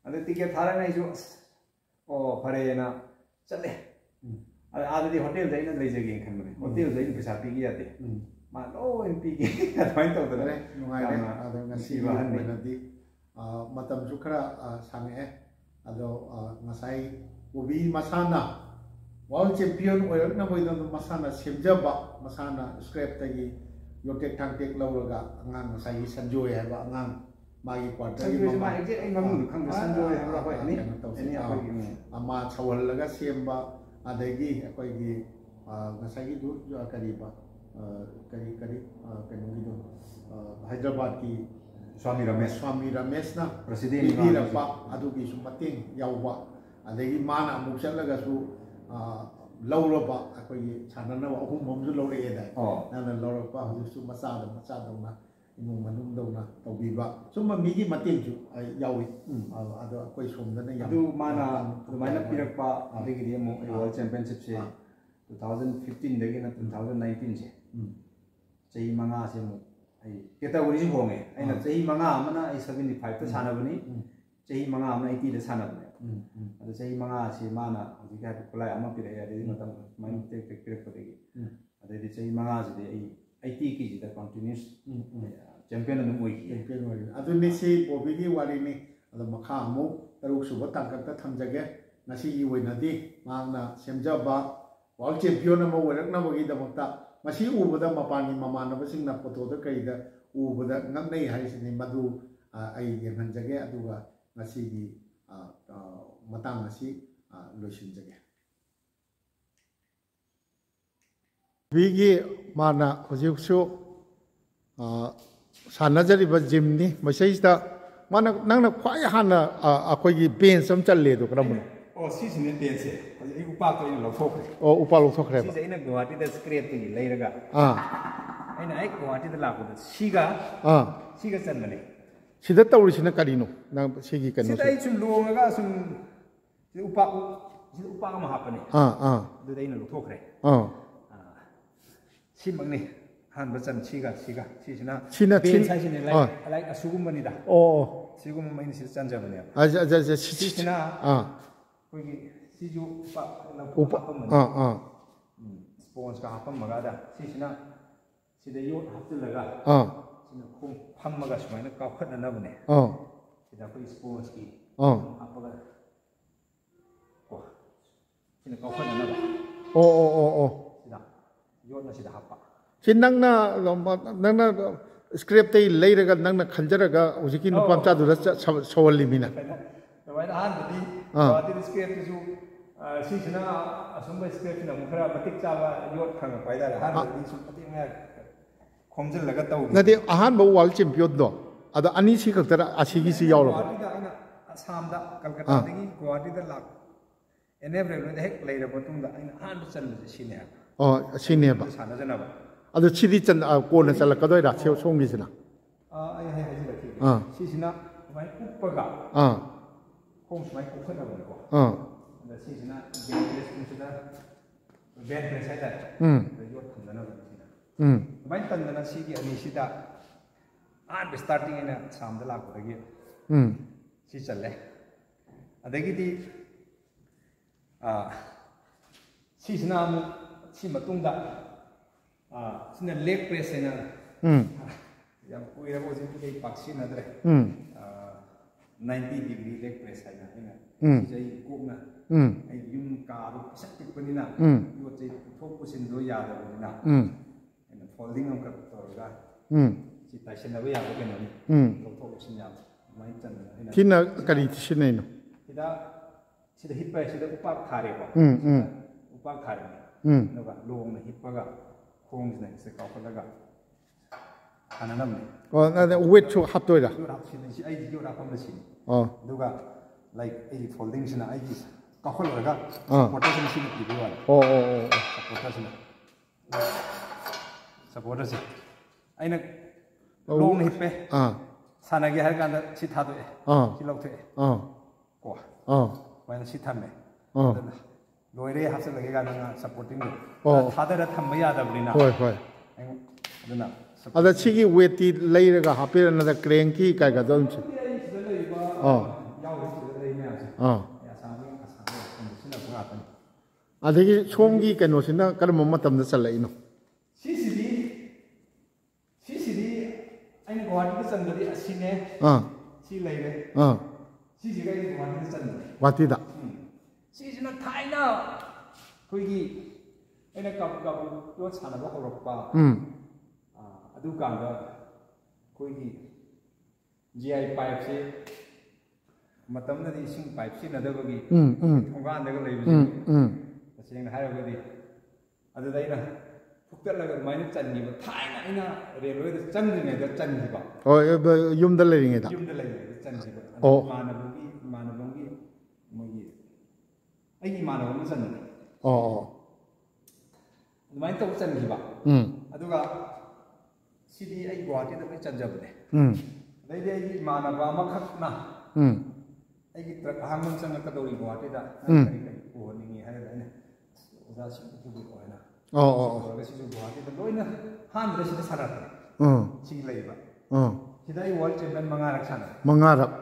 ꯑꯗ ꯇꯤꯀꯦꯠ ꯊꯥꯔꯛꯑꯦ ꯑꯩꯁꯨ ꯑꯣ ꯐꯔꯦꯅ ꯆꯠꯂꯦ ꯑꯥꯗꯗꯤ ꯍꯣꯇꯦꯜꯗ ꯑꯩꯅ ꯂꯩꯖꯒꯦꯅ ꯈꯟꯕꯅꯦ ꯍꯣꯇꯦꯜꯗ ꯑꯩꯅ ꯄꯩꯁꯥ ꯄꯤꯒꯦ ꯌꯥꯗꯦ ꯃꯥ ꯂꯣꯏꯅ ꯄꯤꯒꯦ ꯑꯗꯨꯃꯥꯏꯅ ꯇꯧꯗꯅ ꯅꯨꯡꯉꯥꯏꯔꯦ ꯑꯗꯣ ꯉꯁꯤꯒꯤ ꯑꯣꯏꯅꯗꯤ ꯃꯇꯝꯁꯨ ꯈꯔ ꯁꯥꯡꯉꯛꯑꯦ ꯑꯗꯣ ꯉꯁꯥꯏ ꯕꯣꯕꯤ ꯃꯁꯥꯅ ꯋꯥꯔꯜ ꯆꯦꯝꯄꯤꯌꯟ ꯑꯣꯏꯔꯛꯅꯕꯒꯤꯗꯃꯛꯇ ꯃꯁꯥꯅ ꯁꯦꯝꯖꯕ ꯃꯁꯥꯅ ꯁ꯭ꯀ꯭ꯔꯦꯞꯇꯒꯤ ꯌꯣꯇꯦꯛ ꯊꯥꯡꯇꯦꯛ ꯂꯧꯔꯒ ꯑꯉꯥꯡ ꯉꯁꯥꯏꯒꯤ ꯁꯟꯖꯣꯏ ꯍꯥꯏꯕ ꯑꯉꯥꯡ ꯃꯥꯒꯤ ꯀ꯭ꯋꯥꯔꯇꯔꯒꯤ ꯀꯩꯅꯣ ꯇꯧꯁꯤ ꯃꯥ ꯁꯧꯍꯜꯂꯒ ꯁꯦꯝꯕ ꯑꯗꯒꯤ ꯑꯩꯈꯣꯏꯒꯤ ꯉꯁꯥꯏꯒꯤꯗꯨ ꯀꯔꯤꯕ kari kainugido Hyderabad ki Swami Ramesh na President bibirapa adugi su mating yawba adagi mana amuk chalaga su lauraba akoi chanana ahum homju laure eda nana lauraba hoju su masada dona imung manung dona taubiba summa migi mating ju yawi ado akoi somdana yam adu mana mana pirakpa adagi di mo World Championship se 2015 dagi na 2019 se chahi manga se mo ai category ji honge aina chahi manga amana ai 75 ta sanabani chahi manga amana 80 da sanabani adu chahi manga se mana hoji ga kulai ama pira ya de matam main tek pirak padegi adu di chahi manga se de ai 80 kg da continuous champion anu moi champion wari adu ni si bobi gi wari ni adu makha amu taruk suba tangkat ta thamjage nasi yi woina di mangna semjaba world champion ama warak na bagi da makta masi ubada mapani mamana basing na photo da kai da ubada ngai hai sini madu ai yengan jage aduga ngasi gi matang ngasi loisin jage bigi mana hojuk su sanajari ba gym ni masai da mana nangna khwai hana akoi gi bench am challe do kram oh si sini bench ai upa to ina lothok oh upa lothok re si ina Guwahati da scrape ti leiraga aina ai Guwahati da laku da siga chanmane sida tawrisina karino nang sigi kanu sida ai chum longaga sum upa ma hapane du da ina lothokre si magni han bachan siga sina bench sai sini like asugumani da sigum main si chanjabane aja sina koigi siju upa sponge ka hapam magada sina sida yot haptilaga sina khum phammaga sumaina kawkhatna nabane sida koi sponge ki hapaga ko sina kawkhatna naba sida yot na sida hapa sin nangna script tay leiraga nangna khanjaraga ujiki nupam cha dura sawali mina wai da han di Guwahati script ju si sina asumba script na mukhara matik chaba yot khang paida han di su patik ma khomjil laga taw nade ahan ba world champion do ada ani si kaktara asigi si yawlo Guwahati da ina Assam da Kolkata dagi Guwahati da lak enable lo hek leira batung da ina han chan sine sine ba sana jana ba adu chidi chan ko na chala kadoi ra cheu songi sina ai hai ji laki si sina mai uppaga khom mai ko khana ba ko da si sina bench sina bench sai da da yot thamdana ba sina mai tandana si gi ani sida an starting ina samda lak ba gi si challe adagi di si sina mu si matung da sina leg press ina yang kuira bo jin kai paksi na dre 90 degree leg press ina ina jai kokna ai yum ka ru sakti panina yo jai thok pusin do ya da na ina folding am ka torga si taisen na ya ko no ni thok pusin ya mai chan ina kina kari tisine no sida hit pa sida upak thare ko upak thare no ga long na hit pa ga khong na se ka khalaga ananam ne na weight chu haptoira yo rap si ai yo rap am si duga like ai folding sina ai ka khalaga supportation si ni bi wala supportation aina long hit pe sana ge har kan si tha do si lok the ko wala si thamme loire hapse lage ga na supporting thadara thamma ya da bulina hoi aduna ada chigi weight ti leiraga hapira na da cranky kai ga don chi adagi chomgi kano sina karam matam da chalai no sisidi aina Guwahati da chandari asine si leire sisi ga Guwahati da chandari wati da sisina thaina koigi aina kap yo chana ba horokpa adu kanga koigi GI pipe se matam na di sing pipe si na da bagi thonggan da ga lebi sing hairagadi adu daina ꯐꯨꯛꯇꯠꯂꯒ ꯑꯗꯨꯃꯥꯏꯅ ꯆꯟꯈꯤꯕ ꯊꯥꯏꯅ ꯑꯩꯅ ꯔꯦꯜꯋꯦꯗ ꯆꯪꯗ꯭ꯔꯤꯉꯩꯗ ꯆꯟꯈꯤꯕ ꯌꯨꯝꯗ ꯂꯩꯔꯤꯉꯩꯗ ꯆꯟꯈꯤꯕ ꯑꯣ 이만원이 뭐기 아기 이만원 ꯆꯟꯕꯅꯦ ꯑꯗꯨꯃꯥꯏꯅ ꯇꯧ ꯆꯟꯈꯤꯕ ꯑꯗꯨꯒ ꯁꯤꯗꯤ ꯑꯩ ꯒꯨꯋꯥꯍꯥꯇꯤꯗ ꯂꯣꯏ ꯆꯟꯖꯕꯅꯦ ꯑꯗꯩꯗꯤ ꯑꯩꯒꯤ ꯏꯃꯥꯟꯅꯕ ꯑꯃꯈꯛꯅ ꯑꯩꯒꯤ ꯇ꯭ꯔꯛ ꯑꯍꯥꯡꯕ ꯆꯪꯉꯛꯀꯗꯧꯔꯤ ꯒꯨꯋꯥꯍꯥꯇꯤꯗ ꯀꯔꯤ ꯀꯔꯤ ꯄꯨꯍꯟꯅꯤꯡꯉꯤ ꯍꯥꯏꯔꯒ ꯑꯩꯅ ꯑꯣꯖꯥꯁꯤꯡ ꯄꯨꯕꯤꯔꯛꯑꯣ ꯍꯥꯏꯅ ꯄꯨꯔꯒ ꯁꯤꯁꯨ ꯒꯨꯋꯥꯍꯥꯇꯤꯗ ꯂꯣꯏꯅ ꯍꯥꯟꯕꯗ ꯁꯤꯗ ꯁꯥꯟꯅꯔꯛꯄꯅꯦ ꯁꯤ ꯂꯩꯕ ꯁꯤꯗ ꯑꯩ ꯋꯥꯔꯜ ꯆꯦꯝꯄꯤꯌꯟ 5ꯔꯛ 사네. 5ꯔꯛ.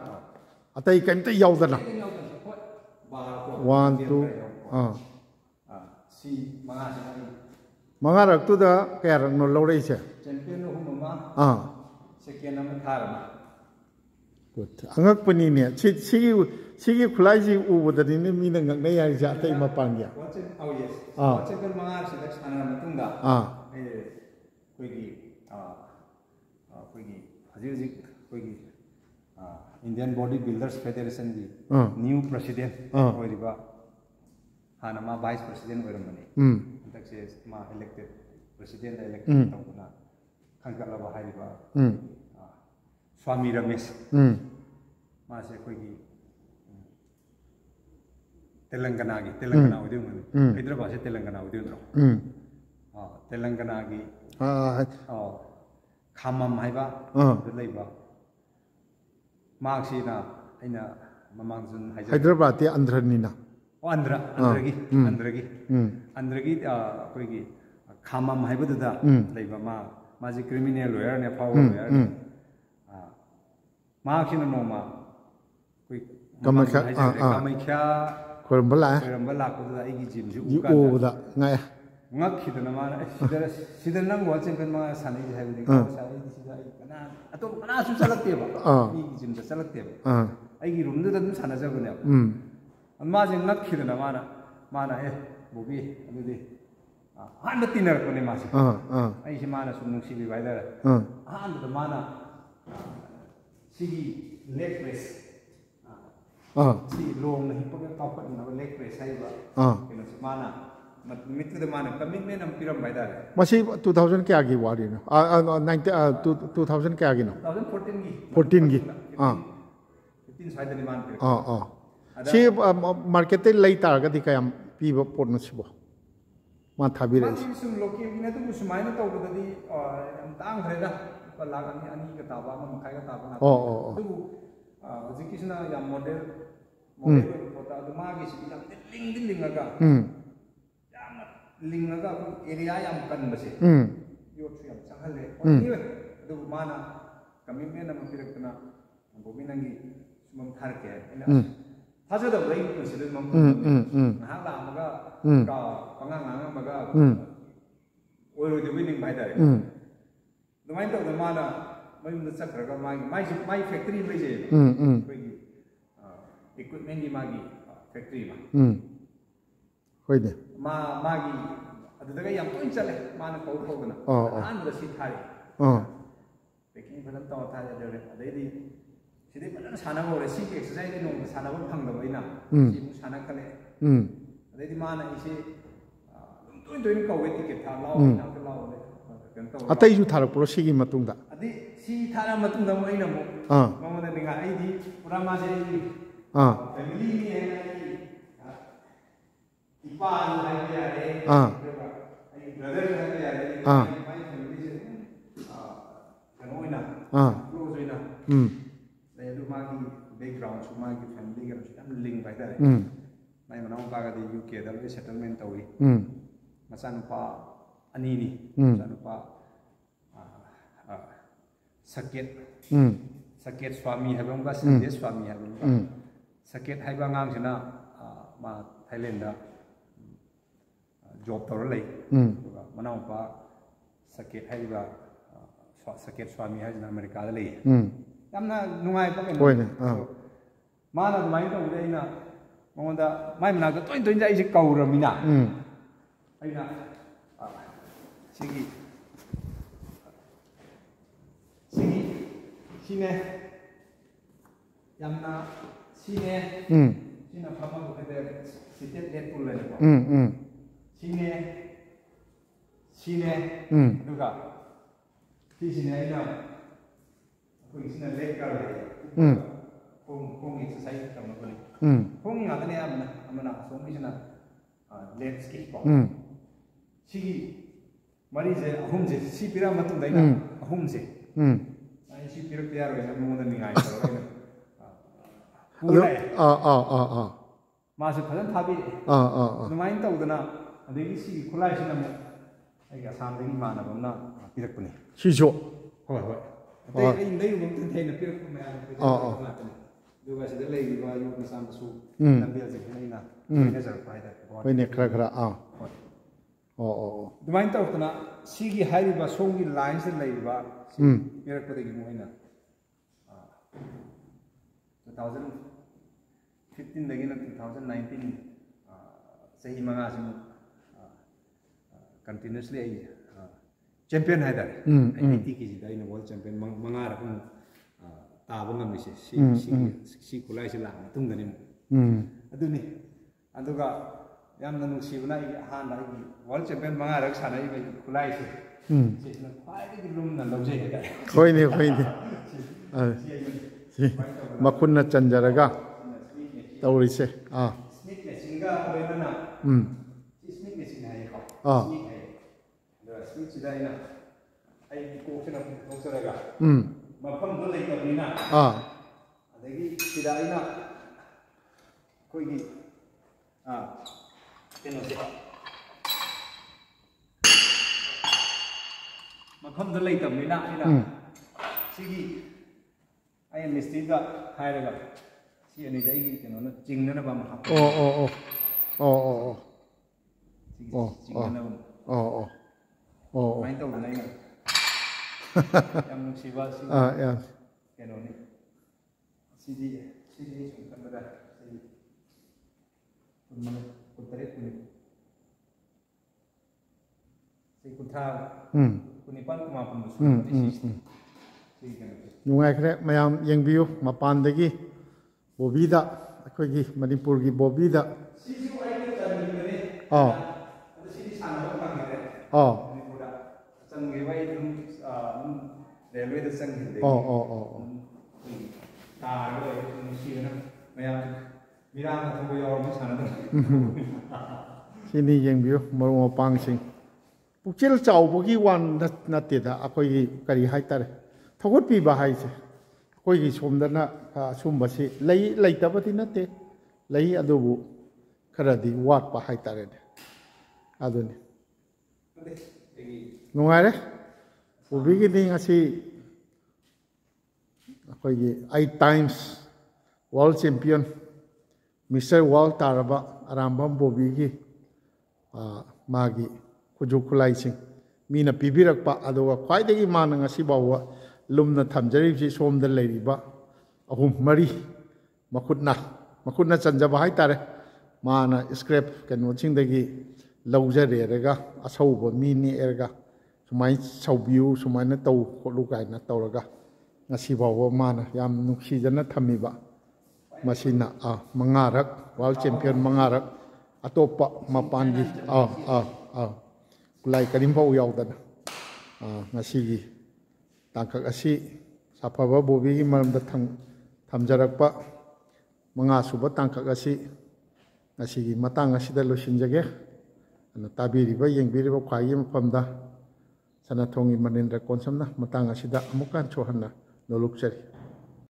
ꯑꯇꯩ ꯀꯩꯝꯇ ꯌꯥꯎꯗꯅ. 1 2 ꯁꯤ 5ꯁꯤꯅ 5ꯔꯛꯇꯨꯗ ꯀꯌꯥꯔꯛꯅꯣ ꯂꯧꯔꯛꯏꯁꯦ? ꯆꯦꯝꯄꯤꯌꯟ 3 ꯑꯃ ꯁꯦꯀꯦꯟ ꯑꯃ ꯊꯥꯔ ꯑꯃ. ꯑꯉꯛꯄꯅꯤꯅꯦ ꯁꯤꯒꯤ ꯈꯨꯠꯂꯥꯏꯁꯤ ꯎꯕꯗꯗꯤꯅꯦ ꯃꯤꯅ ꯉꯛꯅꯩ ꯍꯥꯏꯔꯤꯁꯦ ꯑꯇꯩ ꯃꯄꯥꯟꯒꯤ. ꯋꯥꯔꯜ ꯆꯦꯝꯄꯤꯌꯟ 5ꯁꯤꯗ ꯁꯥꯟꯅꯔ ꯃꯇꯨꯡꯗ ꯑꯩꯈꯣꯏꯒꯤ ꯍꯧꯖꯤꯛ ꯑꯩꯈꯣꯏꯒꯤ इंडियन बॉडी बिल्डर्स फेडरेशन की न्यू प्रेसिडेंट होइरिबा हाना मा वाइस प्रेसिडेंट होइरमने हंतकसे मा इलेक्टेड प्रेसिडेंट इलेक्टेड तौना खंगलबा हाइरिबा स्वामी रमेश मासे कोइगी तेलंगाना उदुंगने हैदराबाद से तेलंगाना उदुंद्रो तेलंगाना की खामम हाइबा लेबा मार्क्सिना अइना ममांजुन हैदराबाद ते आंध्रनिना आंध्रगी कोइगी खामम हाइबदुदा लेबा माजी क्रिमिनल लॉयर ने फाव लॉयर मार्क्सिना नोमा कोइ कामाख्या कोरंबला लाकुदा आइगी जिमजु उदा ngaय ngakidana mana sida nang wal champion ma sanai haibdi sai sida kana ato kana su salakte ba ni jim da salakte ba ai gi room da dum sana jabne ma je ngakidana mana bobi adudi han da tinar ko ne ma se ai si mana su nungsi bi bai da han da mana sigi leg press si long na hipa ka pa na leg press hai ba kino mana मित्र माने commitment हम पिरम बाइदारे मसी 2000 क्या की वारी no 2000 क्या की no 2014 की 15 side नि मान पे सी मार्केट ते लई तारगदि कयम पीबो पोर्न सिबो मा थाबिरे सुम लोके ने तो सुमाइना तौबदि तांग खरेदा लाख अनि का ताबा म मखाय का ताबा दु हजिकिसना या मॉडल पोता दमा की सी लिंगा लिंगा एरिया याम कनबसे योटु याम चंगले अदु माना कमिटमेंट अम पिरकना बोबिनंगी सुमम थारके एना थाजद रही consider मम हा लामगा का पंगा मगा ओरो दिबिनिंग बाइदारे दुमाइन तो माना मयुम द चक्रगा माई फैक्ट्री लेजे कोई इक्विपमेंट की मागी फैक्ट्री मा होइदे मागी अदुदगा याम तोइन चले माना कौथोगना आन रसी थाई पेकिंग फदन तो थाई अदरे अदैदी सिदे फदन साना मोरे सी एक्सरसाइज नो साना ब फंगदबैना सी मु साना खले अदैदी माना इसे तोइन कौवे टिकेट था लाओ ना लाओ ले अतै जु थारक सिगी मतुंगदा अदि सी थारा मतुंगदा मैना मु ममदा निगा आइदी पुरा मासे फैमिली नि है इपान हाइबे यारे आई ब्रदर हाइबे यारे माय फैमिली से कनो इना क्लोज इना ले दु मागी बैकग्राउंड सु मागी फैमिली के हम लिंक बाय दारे माय मनाउ पागा दे यूके दा ले सेटलमेंट तौई मचानुपा अनि नि मचानुपा सकेत स्वामी हाइबंगा संदेश स्वामी हाइबंगा सकेत हाइबा ngang मा थाईलैंड जॉब तौर लई मनाउपा सकेत हाइबा सकेत स्वामी हाइजना अमेरिका दा लई यामना नुंगाई पके माना दुमाई तौदे आइना मंगोंदा माय मना तोइन जाई से कौरमिना आइना सिने यामना सिने सिना फामा को दे सिटेट लेट पुल ले सिने 시네 누가 시시네 아이나 거기서는 레이가를 공 exercise 그런 거니 공이 나타내 아무나 송이잖아 렛츠키 시기 말이제 아홈제 시비라 맞던다 이나 아홈제 아니 시비를 빼야로 해서 뭐는 니가 아이서 마스 가장 답이 누마인 따오드나 아데기 시기 콜라이시나 뭐 아이가 삼대기 많아 보나 이렇군요 시조 ꯍꯣꯏ ꯍꯣꯏ ꯑꯇꯩ ꯑꯩ ꯂꯩꯔꯨꯕ ꯃꯇꯝ ꯊꯦꯡꯅ ꯄꯤꯔꯛꯄ ꯃꯌꯥꯝ ꯂꯥꯛꯀꯅꯤ ꯑꯗꯨꯒ ꯁꯤꯗ ꯂꯩꯔꯤꯕ ꯌꯣꯠ ꯃꯆꯥ ꯃꯁꯨ ꯂꯝꯕꯦꯜꯁꯤꯡꯁꯤꯅ ꯑꯩꯅ ꯂꯣꯏꯅꯖꯔꯛꯄ ꯍꯥꯏꯇꯥꯔꯦ ꯍꯣꯏꯅꯦ ꯈꯔ ꯍꯣꯏ ꯑꯣ ꯑꯗꯨꯃꯥꯏꯅ ꯇꯧꯔꯛꯇꯅ ꯁꯤꯒꯤ ꯍꯥꯏꯔꯤꯕ ꯁꯣꯝꯒꯤ ꯂꯥꯏꯟꯁꯤꯗ ꯂꯩꯔꯤꯕ ꯄꯤꯔꯛꯄꯗꯒꯤ ꯃꯣꯏꯅ 2015ꯗꯒꯤꯅ 2019 ꯆꯍꯤ ꯃꯉꯥꯁꯤꯃꯨꯛ ꯀꯟꯇꯤꯅ꯭ꯌꯨꯁꯂꯤ ꯑꯩ ꯆꯦꯝꯄꯤꯌꯟ ꯍꯥꯏꯇꯥꯔꯦ 80 kgꯗ ꯑꯩꯅ ꯋꯥꯔꯜ ꯆꯦꯝꯄꯤꯌꯟ ꯃꯉꯥꯔꯛ ꯇꯥꯕ ꯉꯝꯃꯤꯁꯦ ꯁꯤ ꯈꯨꯠꯂꯥꯏꯁꯤ ꯂꯥꯛꯑ ꯃꯇꯨꯡꯗꯅꯤ ꯑꯗꯨꯅꯤ ꯑꯗꯨꯒ ꯌꯥꯝꯅ ꯅꯨꯡꯁꯤꯕꯅ ꯑꯩꯒꯤ ꯑꯍꯥꯟꯕ ꯑꯩꯒꯤ ꯋꯥꯔꯜ ꯆꯦꯝꯄꯤꯌꯟ ꯃꯉꯥꯔꯛ ꯁꯥꯟꯅꯔꯤꯕ ꯑꯩꯒꯤ ꯈꯨꯠꯂꯥꯏꯁꯦ ꯁꯤꯁꯤꯅ ꯈ꯭ꯋꯥꯏꯗꯒꯤ ꯂꯨꯝꯅ ꯂꯧꯖꯩ ꯍꯥꯏꯇꯥꯔꯦ ꯍꯣꯏꯅꯦ ꯃꯈꯨꯠꯅ ꯆꯟꯖꯔꯒ ꯇꯧꯔꯤꯁꯦ ꯁ꯭ꯃꯤꯠ ꯃꯦꯆꯤꯟꯒ ꯂꯣꯏꯅꯅ ꯁ꯭ꯃꯤꯠ ꯃꯦꯆꯤꯟ ꯍꯥꯏꯌꯦꯀꯣ ꯁ꯭ꯃꯤꯠ ꯍꯥꯏꯌꯦ ꯑꯗꯨꯒ ꯁ꯭ꯃꯤꯠꯁꯤꯗ ꯑꯩꯅ ꯑꯩꯒꯤ ꯀꯣꯛꯁꯤꯅ ꯄꯨꯊꯣꯛꯆꯔꯒ ꯃꯐꯝꯗꯣ ꯂꯩꯇꯕꯅꯤꯅ ꯑꯗꯒꯤ ꯁꯤꯗ ꯑꯩꯅ ꯑꯩꯈꯣꯏꯒꯤ ꯀꯩꯅꯣꯁꯦ ꯃꯐꯝꯗꯣ ꯂꯩꯇꯕꯅꯤꯅ ꯑꯩꯅ ꯁꯤꯒꯤ ꯑꯩꯅ ꯃꯤꯁꯇ꯭ꯔꯤꯗ ꯍꯥꯏꯔꯒ ꯁꯤ ꯑꯅꯤꯗ ꯑꯩꯒꯤ ꯀꯩꯅꯣꯅ ꯆꯤꯡꯅꯅꯕ ꯑꯃ ꯍꯥꯞꯄ ꯆꯤꯡꯅꯅꯕ ꯑꯗꯨꯃꯥꯏꯅ ꯇꯧꯗꯅ ꯑꯩꯅ ꯌꯥꯝ ꯅꯨꯡꯁꯤꯕ ꯁꯤ ꯀꯩꯅꯣꯅꯤ ꯁꯤꯗꯤ ꯁꯨꯝ ꯈꯟꯕꯗ ꯆꯍꯤ 19 ꯅꯨꯡꯉꯥꯏꯈ꯭ꯔꯦ ꯃꯌꯥꯝ ꯌꯦꯡꯕꯤꯌꯨ ꯃꯄꯥꯟꯗꯒꯤ ꯕꯣꯕꯤꯗ ꯑꯩꯈꯣꯏꯒꯤ ꯃꯅꯤꯄꯨꯔꯒꯤ ꯕꯣꯕꯤꯗ ꯁꯤꯁꯨ ꯑꯩꯅ ꯆꯟꯈꯤꯕꯅꯤ ꯑꯗꯨ ꯁꯤꯗꯤ ꯁꯥꯟꯅꯕ ꯐꯪꯈꯤꯗ꯭ꯔꯦ ꯃꯅꯤꯄꯨꯔꯗ ꯆꯟꯈꯤꯕ ꯑꯩ ꯑꯗꯨꯝ ꯔꯦꯜꯋꯦꯗ ꯆꯪꯈꯤꯕꯗꯒꯤ ꯇꯥꯔꯒ ꯂꯩ ꯅꯨꯡꯁꯤꯕꯅ ꯃꯌꯥꯝ ꯃꯤꯔꯥꯡ ꯊꯧꯕ ꯌꯥꯎꯔꯝꯕ ꯁꯥꯟꯅꯗꯕ ꯁꯤꯅꯤ ꯌꯦꯡꯕꯤꯌꯨ ꯃꯔꯨꯞ ꯃꯄꯥꯡꯁꯤꯡ ꯄꯨꯛꯆꯦꯜ ꯆꯥꯎꯕꯒꯤ ꯋꯥ ꯅꯠꯇꯦꯗ ꯑꯩꯈꯣꯏꯒꯤ ꯀꯔꯤ ꯍꯥꯏꯇꯥꯔꯦ ꯊꯧꯒꯠꯄꯤꯕ ꯍꯥꯏꯁꯦ ꯑꯩꯈꯣꯏꯒꯤ ꯁꯣꯝꯗꯅ ꯑꯁꯨꯝꯕꯁꯤ ꯂꯩꯇꯕꯗꯤ ꯅꯠꯇꯦ ꯂꯩ ꯑꯗꯨꯕꯨ ꯈꯔꯗꯤ ꯋꯥꯠꯄ ꯍꯥꯏꯇꯥꯔꯦꯅꯦ ꯑꯗꯨꯅꯤ ꯅꯨꯡꯉꯥꯏꯔꯦ ꯕꯣꯕꯤꯒꯤꯗꯤ ꯉꯁꯤ ꯑꯩꯈꯣꯏꯒꯤ 8 times world champion mister world ꯇꯥꯔꯕ ꯑꯔꯥꯝꯕꯝ ꯕꯣꯕꯤꯒꯤ ꯃꯥꯒꯤ ꯈꯨꯠꯁꯨ ꯈꯨꯠꯂꯥꯏꯁꯤꯡ ꯃꯤꯅ ꯄꯤꯕꯤꯔꯛꯄ ꯑꯗꯨꯒ ꯈ꯭ꯋꯥꯏꯗꯒꯤ ꯃꯥꯅ ꯉꯁꯤ ꯐꯥꯎꯕ ꯂꯨꯝꯅ ꯊꯝꯖꯔꯤꯕꯁꯤ ꯁꯣꯝꯗ ꯂꯩꯔꯤꯕ 3-4 ꯃꯈꯨꯠꯅ ꯆꯟꯖꯕ ꯍꯥꯏꯇꯥꯔꯦ ꯃꯥꯅ ꯁ꯭ꯀ꯭ꯔꯦꯞ ꯀꯩꯅꯣꯁꯤꯡꯗꯒꯤ ꯂꯧꯖꯔꯦꯔꯒ ꯑꯁꯧꯕ ꯃꯤ ꯅꯦꯛꯑꯔꯒ ꯁꯨꯃꯥꯏꯅ ꯁꯧꯕꯤꯌꯨ ꯁꯨꯃꯥꯏꯅ ꯇꯧ ꯈꯣꯠꯂꯨ ꯀꯥꯏꯅ ꯇꯧꯔꯒ ꯉꯁꯤ ꯐꯥꯎꯕ ꯃꯥꯅ ꯌꯥꯝ ꯅꯨꯡꯁꯤꯖꯅ ꯊꯝꯃꯤꯕ ꯃꯁꯤꯅ 5ꯔꯛ ꯋꯥꯔꯜ ꯆꯦꯝꯄꯤꯌꯟ 5ꯔꯛ ꯑꯇꯣꯞꯄ ꯃꯄꯥꯟꯒꯤ ꯈꯨꯠꯂꯥꯏ ꯀꯔꯤꯝꯐꯥꯎ ꯌꯥꯎꯗꯅ ꯉꯁꯤꯒꯤ ꯇꯥꯡꯀꯛ ꯑꯁꯤ ꯁꯥꯐꯕ ꯕꯣꯕꯤꯒꯤ ꯃꯔꯝꯗ ꯊꯝꯖꯔꯛꯄ 5ꯁꯨꯕ ꯇꯥꯡꯀꯛ ꯑꯁꯤ ꯉꯁꯤꯒꯤ ꯃꯇꯥꯡ ꯑꯁꯤꯗ ꯂꯣꯏꯁꯤꯟꯖꯒꯦ ꯑꯗꯨꯅ ꯇꯥꯕꯤꯔꯤꯕ ꯌꯦꯡꯕꯤꯔꯤꯕ ꯈ꯭ꯋꯥꯏꯒꯤ ꯃꯐꯝꯗ ꯁꯅꯥꯊꯣꯡꯒꯤ ꯃꯅꯤꯟꯗ꯭ꯔ ꯀꯣꯟꯁꯝꯅ ꯃꯇꯥꯡ ꯑꯁꯤꯗ ꯑꯃꯨꯛꯀ ꯍꯟꯅ ꯅꯣꯂꯨꯛꯆꯔꯤ